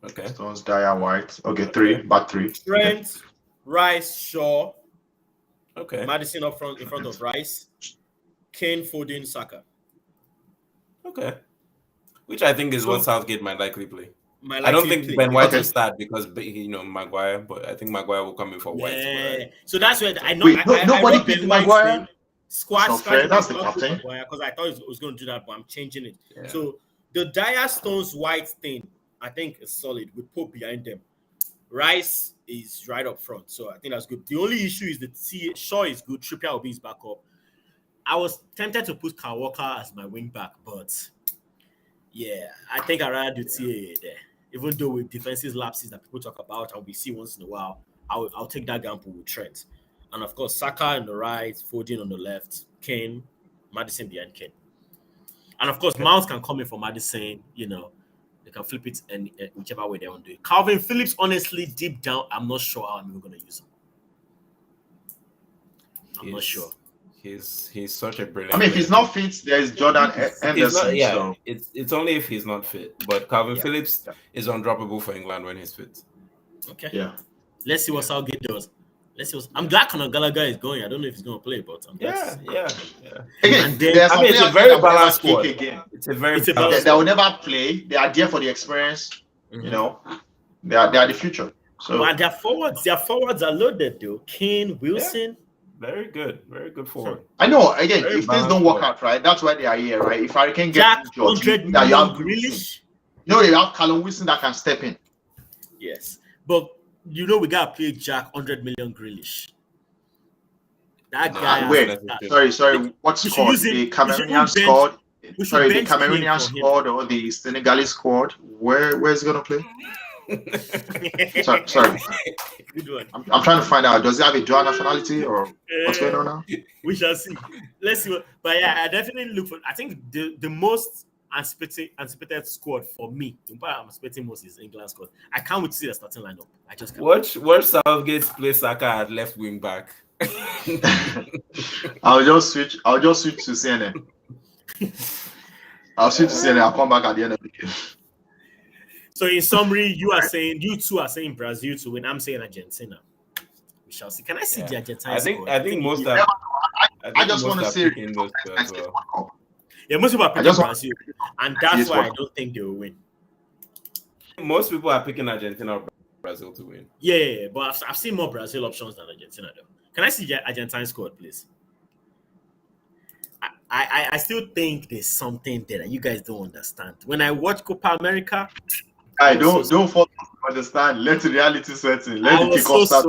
Okay. Stones, Dyer, White. Okay, 3, back 3. Trent, Rice, Shaw. Okay. Maddison up front, in front of Rice. Kane, Foden, Saka. Okay. Which I think is what Southgate might likely play. I don't think Ben White will start because Maguire, but I think Maguire will come in for White. Yeah. So that's where I know. Nobody picked Maguire. Squad. That's the captain. Because I thought it was going to do that, but I'm changing it. Yeah. So the Dyer, Stones, White thing, I think is solid with Pope behind them. Rice is right up front, so I think that's good. The only issue is that Shaw is good. Trippier will be his backup. I was tempted to put Kyle Walker as my wing back, but Yeah, I think I'd rather do TAA there. Even though with defensive lapses that people talk about and we see once in a while, I'll take that gamble with Trent. And of course, Saka on the right, Foden on the left, Kane, Madison behind Kane. And of course, Mount can come in for Madison, they can flip it and whichever way they want to do it. Calvin Phillips, honestly, deep down, I'm not sure how I'm even going to use him. I'm not sure. He's such a brilliant. I mean, if he's not fit, there's Jordan Henderson. So. It's only if he's not fit. But Calvin Phillips is undroppable for England when he's fit. Okay. Yeah. Let's see what Southgate does. I'm glad Conor Gallagher is going. I don't know if he's going to play, but I'm glad. Yeah. Again, it's a very balanced squad. It's a very balanced. They will never play. They are there for the experience. Mm-hmm. They are the future. So but their forwards are loaded though. Kane, Wilson. Very good forward. I know. Again, if things don't work out, right, that's why they are here, right? If I can get $100 million Grealish, they have Callum Wilson that can step in. Yes, but we gotta play Jack 100 million Grealish. That guy. Wait, sorry. What squad? The Cameroonian squad. Sorry, the Cameroonian squad or the Senegalese squad. Where's he gonna play? sorry. Good one. I'm trying to find out. Does he have a dual nationality or what's going on now? We shall see. Let's see. But yeah, I definitely look for. I think the most anticipated squad for me, the part I'm expecting most is England squad. I can't wait to see the starting lineup. I just can't. Watch Southgate play Saka at left wing back. I'll just switch to CNN. I'll switch to CNN. I'll come back at the end of the game. So in summary, you two are saying Brazil to win. I'm saying Argentina. We shall see. Can I see the Argentina? I think most are. I just want to say those two as well. Yeah, most people are picking Brazil, and that's why I don't think they will win. Most people are picking Argentina or Brazil to win. Yeah, but I've seen more Brazil options than Argentina though. Can I see the Argentine squad, please? I still think there's something there that you guys don't understand. When I watch Copa America, I don't understand. Let the reality set in. Let the kickoff start.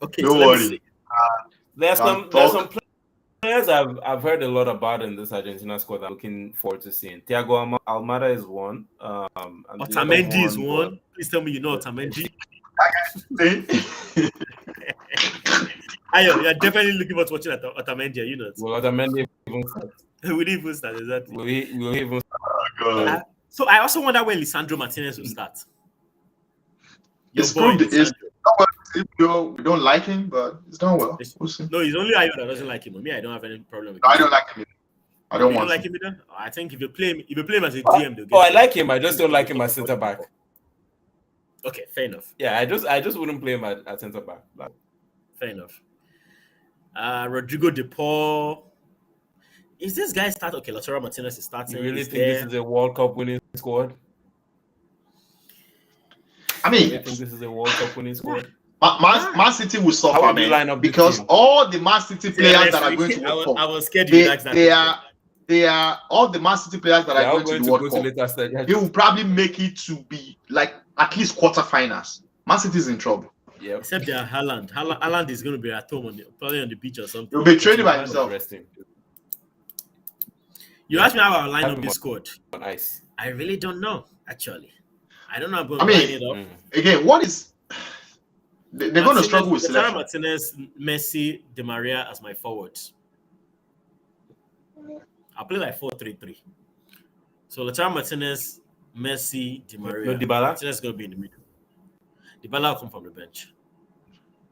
Okay, don't worry. There's some players I've heard a lot about in this Argentina squad that I'm looking forward to seeing. Thiago Almada is one. Otamendi is one. Please tell me you know Otamendi. You're definitely looking forward to watching Otamendi, you know. Well, Otamendi even start. We didn't even start, exactly. Will he even start? So I also wonder when Lisandro Martinez will start. It's good. It's we don't like him, but it's done well. We'll see. No, it's only Ayo that doesn't like him. Me, I don't have any problem with him. I don't like him. I don't want like him either. I think if you play him as a DM, they'll get I like him. I just don't like him as centre back. Okay, fair enough. Yeah, I just wouldn't play him at centre back. Fair enough. Rodrigo De Paul. Is this guy starting? Okay, Lautaro Martinez is starting. You really think this is a World Cup winning squad? I mean, you think this is a World Cup winning squad? Man City will suffer, man, because all the Man City players that are going to World Cup, I was scared they are all the Man City players that are going to the World Cup. They will probably make it to be like at least quarterfinals. Man City is in trouble. Yeah. Except they are Haaland. Haaland is going to be at home probably on the beach or something. He'll be training by himself. You asked me how I line up this squad. Nice. I really don't know, actually. I don't know how I'm going to line it up. Again, what is... They're going to struggle with selection. Martinez, Messi, Di Maria as my forwards. I'll play like 4-3-3. So Lautaro Martinez, Messi, Di Maria. No Dybala? Martinez is going to be in the middle. Dybala will come from the bench.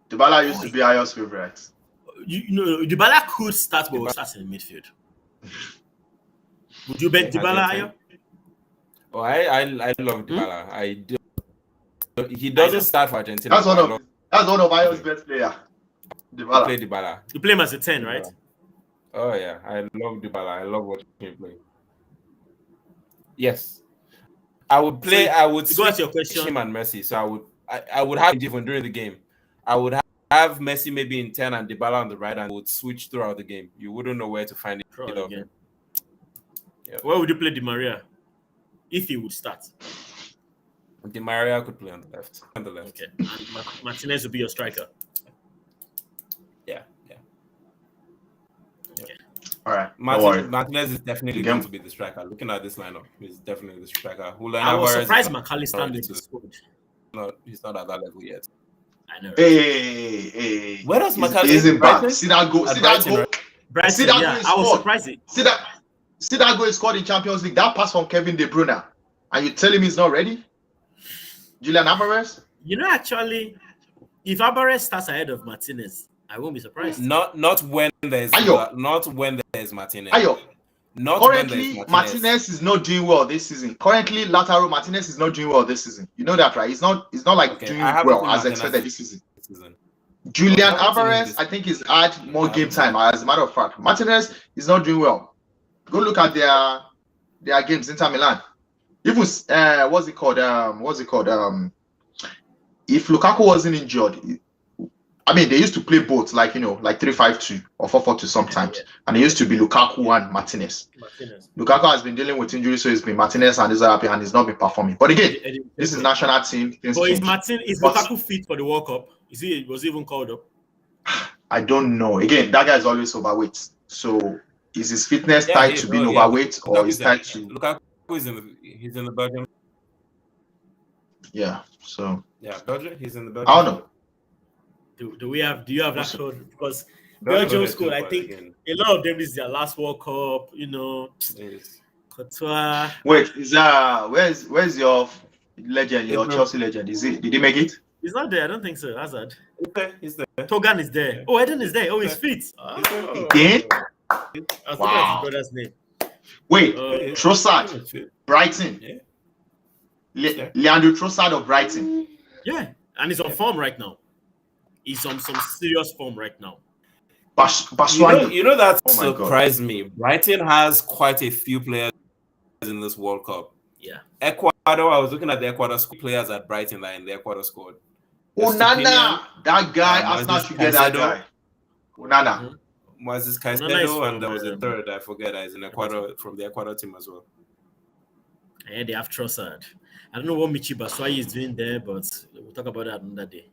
Dybala used to be Ayo's favorite. Dybala could start, but will start in the midfield. Would you bet Dybala, Ayo? Oh, I love Dybala. I do. He doesn't start for Argentina. That's one of Ayo's best players. Dybala. Play Dybala. You play him as a 10, right? Oh yeah, I love Dybala. I love watching him play. Yes, I would play. I would switch him and Messi. So I would have different during the game. I would have Messi maybe in 10 and Dybala on the right, and I would switch throughout the game. You wouldn't know where to find it again. Yeah. Where would you play Di Maria if he would start? Di Maria could play on the left. Okay. And Martinez would be your striker. Yeah. Okay. All right. Don't worry. Martinez is definitely Again. going to be the striker. Looking at this lineup, he's definitely the striker. I was surprised McAllister made the squad. No, he's not at that level yet. I know. Hey. Where does McAllister? He's in back. Brighton? See that goal. See that goal. Brighton, See that yeah, goal. I was surprised. See that goal he scored in Champions League. That pass from Kevin De Bruyne. And you tell him he's not ready? Julian Alvarez? You know, actually, if Alvarez starts ahead of Martinez, I won't be surprised. Not when there's Ayo. Not when there's Martinez. Ayo. Not Currently, when Martinez is not doing well this season. Currently, Lautaro Martinez is not doing well this season. You know that, right? He's not like doing well as expected this season. Julian Alvarez, I think, he's had more game time. As a matter of fact, Martinez is not doing well. Go look at their games. Inter Milan. Even what's it called? If Lukaku wasn't injured, I mean, they used to play both, like 3-5-2 or 4-4-2 sometimes, and it used to be Lukaku and Martinez. Lukaku has been dealing with injuries, so it's been Martinez and Israel, and he's not been performing. But again, this is national team. But is Lukaku fit for the World Cup? Was he even called up? I don't know. Again, that guy is always overweight. So is his fitness tied to being overweight, or is tied to Lukaku? He's in the Belgium. Yeah. So Belgium. He's in the Belgium. I don't know. Do you have that code? Because Belgium squad, I think a lot of them is their last World Cup. Yes. Qatar. Wait, where's your legend, your Chelsea legend? Did he make it? He's not there. I don't think so. Hazard. He's there. Togan is there. Oh, Eden is there. Oh, he's fit. Again? I was looking at his brother's name. Wait, Trossard, Brighton. Yeah. Leandro Trossard of Brighton. Yeah, and he's on form right now. He's on some serious form right now. Bashwani. You know that surprised me. Brighton has quite a few players in this World Cup. Yeah. Ecuador, I was looking at the Ecuador players at Brighton that in the Ecuador squad. Onana, that guy, Arsenal should get that guy. Onana. Moises Caicedo, and there was a third, I forget, that is in Ecuador, from the Ecuador team as well. And they have Trossard. I don't know what Michi Batshuayi is doing there, but we'll talk about that another day.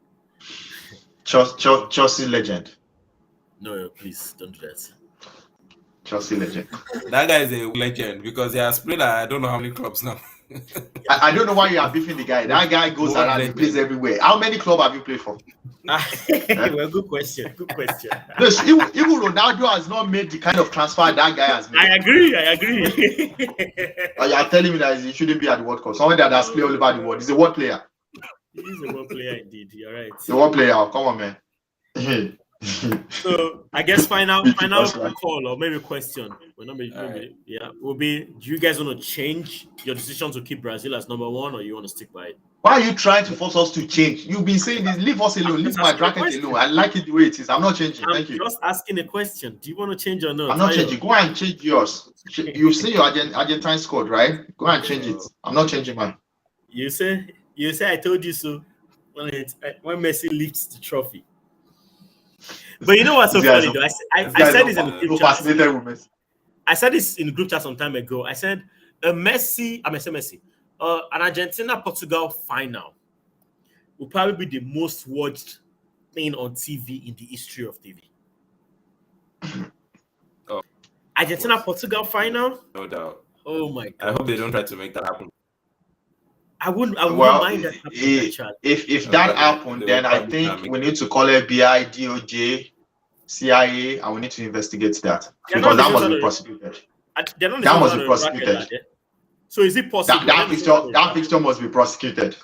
Chelsea legend. No, please don't do that. Chelsea legend. That guy is a legend because he has played at I don't know how many clubs now. I don't know why you are beefing the guy. That guy goes around and plays everywhere. How many clubs have you played for? Well, good question. Good question. No, even Ronaldo has not made the kind of transfer that guy has made. I agree. You are telling me that he shouldn't be at the World Cup. Someone that has played all over the world. He's a world player. He's a world player indeed. You're right. The world player. Come on, man. So I guess final call or maybe question. Will be: do you guys want to change your decision to keep Brazil as number one, or you want to stick by it? Why are you trying to force us to change? You've been saying this. Leave us alone. Leave my bracket alone. I like it the way it is. I'm not changing. Thank you. I'm just asking a question. Do you want to change or not? I'm not changing. Go and change yours. You've seen your Argentine squad, right? Go and change it. I'm not changing mine. You say I told you so when Messi lifts the trophy. But you know what's so funny though? I said this in the group chat. I said this in the group chat some time ago. I said Messi, an Argentina-Portugal final will probably be the most watched thing on TV in the history of TV. Argentina-Portugal final? No doubt. Oh my God. I hope they don't try to make that happen. I wouldn't mind that happening. If that happened, then I think we need to call FBI, DOJ, CIA, and we need to investigate that. Because that must be prosecuted. That must be prosecuted. So is it possible? That picture must be prosecuted.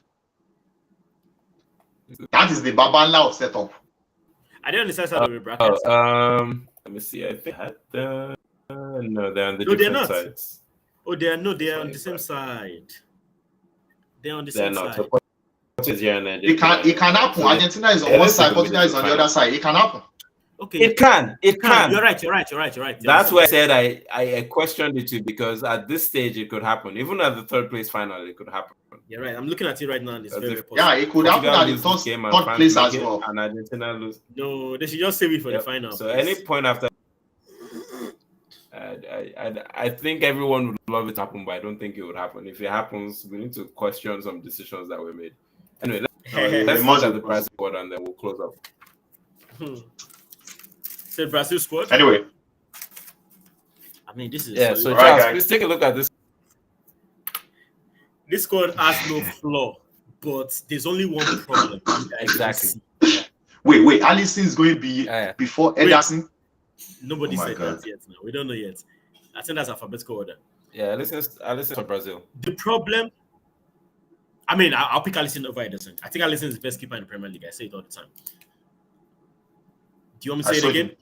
That is the Babanla of setup. I don't understand how the brackets. Let me see. I think no, they're on the different sides. Oh, they are on the same side. They're on the same side. It can happen. Argentina is on one side, Portugal is on the other side. It can happen. Okay. It can. You're right. That's why I said I questioned it too, because at this stage it could happen. Even at the third place final, it could happen. You're right. I'm looking at it right now, and it's very possible. Yeah, it could happen at the third place as well. And Argentina lose. No, they should just save it for the final. So any point after, I think everyone would love it to happen, but I don't think it would happen. If it happens, we need to question some decisions that were made. Anyway, let's look at the Brazil squad and then we'll close up. Say Brazil squad. Anyway, mean, this is So All right, Charles, guys. please take a look at this. this squad has no flaw, but there's only one problem. Exactly. Wait. Alisson is going to be Yeah. before Ederson. Nobody Oh my said God. that yet. No, we don't know yet. I think that's alphabetical order. Yeah, listen to Brazil. The problem. I mean, I'll pick Alisson over Ederson. I think Alisson is the best keeper in the Premier League. I say it all the time. Do you want me to say it again?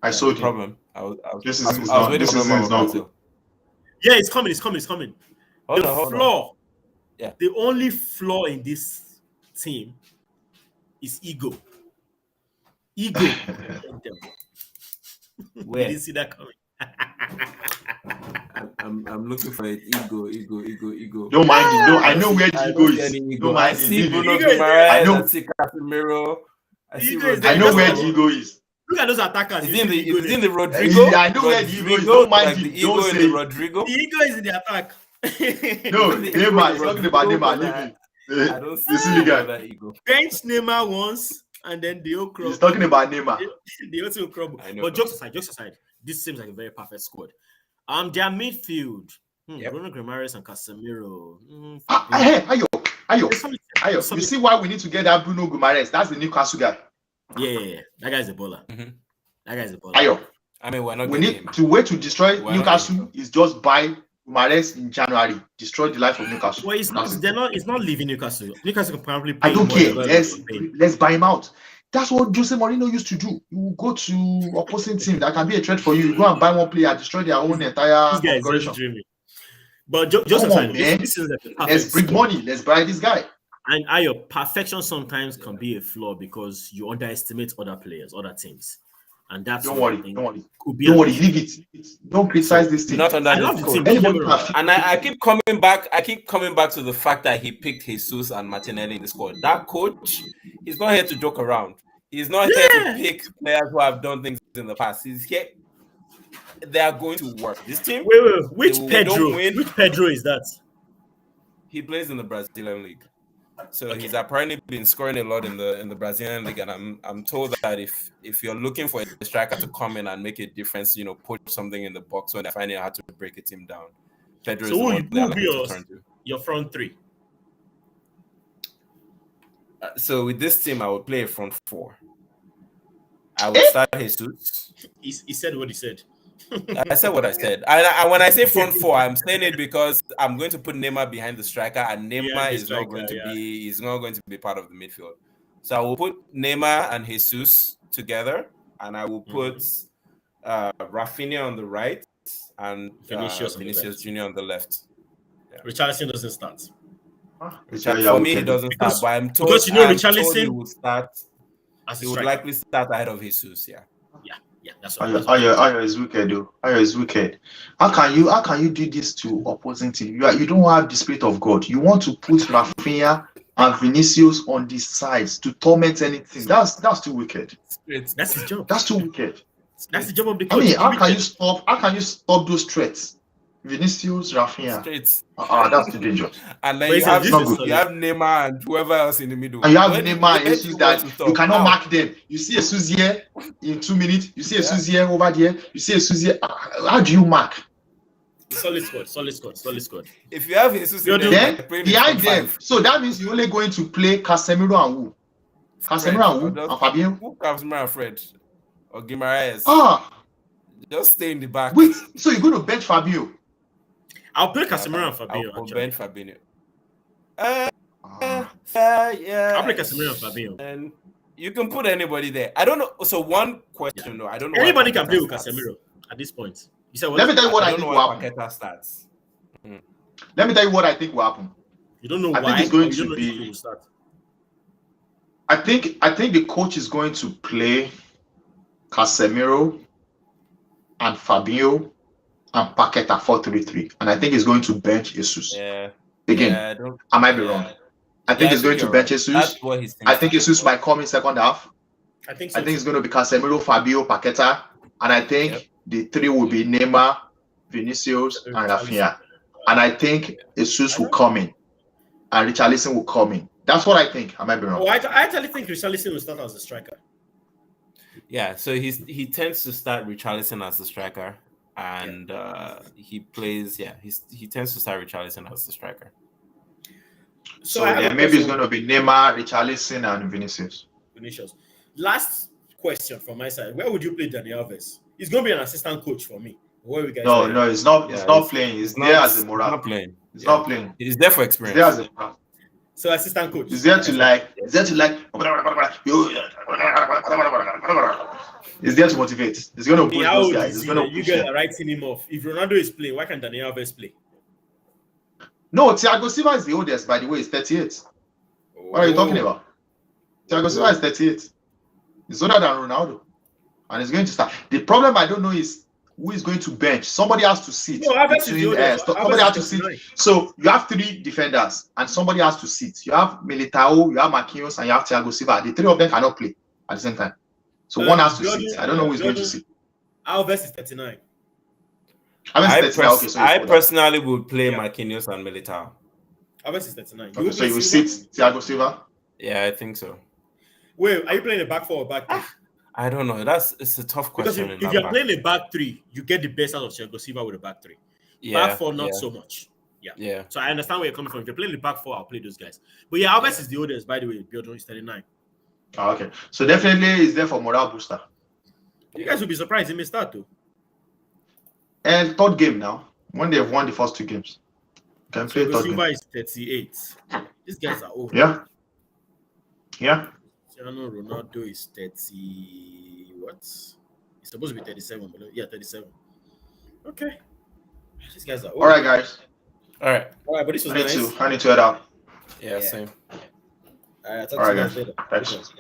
I saw the him. problem. This I was season waiting is for not Brazil. good. Yeah, it's coming. Hold The on. flaw. Yeah. The only flaw in this team is ego. Ego. You Where? didn't see that coming. I'm looking for it. Ego. Don't mind it. No, I know where I the ego don't see is. any Don't I mind see it. Bruno Ego is Guimaraes. I know. I see Casemiro. I see Ego is Rodrigo. I know where the ego is. Look at those attackers. Is You it in see the ego is it there. in the Rodrigo? Yeah, I know where the ego is. Rodrigo, Don't mind like it. the ego Don't in say the it. Rodrigo. The ego is in the attack. No, The ego Neymar. in He's the talking about Rodrigo, Neymar. but Leave I it. don't You see the guy. that ego. Bench Neymar once, and then the old He's talking about Neymar. the old team crumble. I know. But jokes aside, this seems like a very perfect squad. Their midfield. Yep. Bruno Guimaraes and Casemiro. Hey, Ayo. Something- You see why we need to get that Bruno Guimaraes? That's the Newcastle guy. Yeah. That guy's a baller. Mhm. That guy's a baller. Ayo. I mean, we're not We getting need him. to wait to destroy Why not Newcastle is just buy Guimaraes in January. Destroy the life of Newcastle. Well, it's not. That's it. They're not. It's not leaving Newcastle. Newcastle can probably. Pay I don't more care. than Let's buy him out. That's what Jose Mourinho used to do. You will go to opposing team that can be a threat for you. You go and buy one player, destroy their own entire This guy is configuration. just dreaming. But just Come aside, on, man. this is a perfect Let's bring squad. money. Let's buy this guy. And Ayo, perfection sometimes can be a flaw because you underestimate other players, other teams, and that's Don't what I worry. think Don't worry. could be Don't an worry. issue. Leave it. Don't criticize this team. Not under I this love the coach. team. Anybody Don't can get me fit. And I keep coming back. I keep coming back to the fact that he picked Jesus and Martinelli in the squad. That coach, he's not here to joke around. He's not here to pick players who have done things in the past. He's here. They are going to work. This team, Wait. Which They Pedro? don't win. Which Pedro is that? he plays in the Brazilian league, so he's apparently been scoring a lot in the Brazilian league. And I'm told that if you're looking for a striker to come in and make a difference, put something in the box when they're finding out how to break a team down, Pedro So is the who one they're will be looking to turn to. your front three? So with this team, I would play a front four. I would start Jesus. He said what he said. I said what I said. And when I say front four, I'm saying it because I'm going to put Neymar behind the striker, and Neymar the is not striker, going to yeah. be. He's not going to be part of the midfield. So I will put Neymar and Jesus together, and I will put Rafinha on the right and Vinicius on the Vinicius left. Junior on the left. Richarlison doesn't start. For me, he doesn't Because- start, but I'm told, because you know I'm told Richarlison- he will start. As a He would striker. likely start ahead of Jesus. Yeah. Yeah, that's what. That's what Ayo is wicked, though. Ayo is wicked. How can you do this to opposing team? You don't have the spirit of God. You want to put Rafinha and Vinicius on the sides to torment anything. That's too wicked. that's his job. That's too wicked. That's the job of the I coach. mean, how can you stop those threats? Vinicius, Rafinha. Straight. That's too dangerous. And then But you have, this is you have Neymar and whoever else in the middle. And you have Where Neymar and where Jesus do that want to you stop? cannot How? mark them. You see a Suzie in 2 minutes. You see a Suzie over there. You see a Suzie. How do you mark? Solid squad. If you have Jesus in there, Then you're playing behind in them, front so that means you're only going to play Casemiro and who? Casemiro and who? Fred. And Fabio? Who Casemiro and Fred or Guimaraes? Just stay in the back. Wait. So you're going to bench Fabio? I'll play Casemiro and Fabio. I'll Actually. bench Fabinho. Ah. Yeah. I'll play Casemiro and Fabio. And you can put anybody there. I don't know. So one question, though. I don't know. why Anybody can Paqueta play with starts. Casemiro at this point. You said what? Let me tell you what I don't think know will why happen. Paqueta starts. Let me tell you what I think will happen. You don't know I why. think it's going or you to don't know be- if he will start. I think the coach is going to play Casemiro and Fabio and Paqueta 4-3-3, and I think he's going to bench Jesus. Yeah. Again, Yeah, don't- I might be wrong. I think he's going to you're bench right. Jesus. That's what he's I think Jesus might come in second half. I think so. I think it's going to be Casemiro, Fabio, Paqueta, and I think the three will be Neymar, Vinicius, and Rafinha. And I think Jesus will come in, and Richarlison will come in. That's what I think. I might be wrong. Oh, I actually think Richarlison will start as a striker. Yeah, so he tends to start Richarlison as the striker. and he plays. Yeah, he tends to start Richarlison as the striker. So maybe it's going to be Neymar, Richarlison, and Vinicius. Last question from my side: where would you play Dani Alves? He's going to be an assistant coach for me. Where we guys? No, he's not. He's not playing. He's there as a moral. Not playing. He's not playing. He's there for experience. He's there as a moral. So assistant coach. He's there to like. He's there to motivate. He's going to push those guys. You guys are writing him off. If Ronaldo is playing, why can't Dani Alves play? No, Thiago Silva is the oldest. By the way, he's 38. What are you talking about? Thiago Silva is 38. He's older than Ronaldo, and he's going to start. The problem I don't know is who is going to bench. Somebody has to sit. No, somebody has to sit. So you have 3 defenders, and somebody has to sit. You have Militao, you have Marquinhos, and you have Thiago Silva. The 3 of them cannot play at the same time. So one has to sit. I don't know who is going to sit. Alves is 39. I personally would play Marquinhos and Militao. Alves is 39. Okay, so you will sit Thiago Silva? Yeah, I think so. Wait, are you playing a back 4 or back 3? I don't know. It's a tough question. Because if you're playing a back 3, you get the best out of Thiago Silva with a back 3. Yeah, back 4, not so much. Yeah. So I understand where you're coming from. If you're playing the back 4, I'll play those guys. But yeah, Alves is the oldest, by the way. Biodun is 39. Okay. So definitely he's there for morale booster. You guys will be surprised. He may start too. And 3rd game now. When they've won the first 2 games. Can play 3rd Silva game. is 38. These guys are old. Yeah. Cristiano Ronaldo is 30. What? He's supposed to be 37. But yeah, 37. Okay. These guys are old. All right, guys. All right, but this was nice. I need to head out. Yeah, same. All right, All right, guys. Thanks.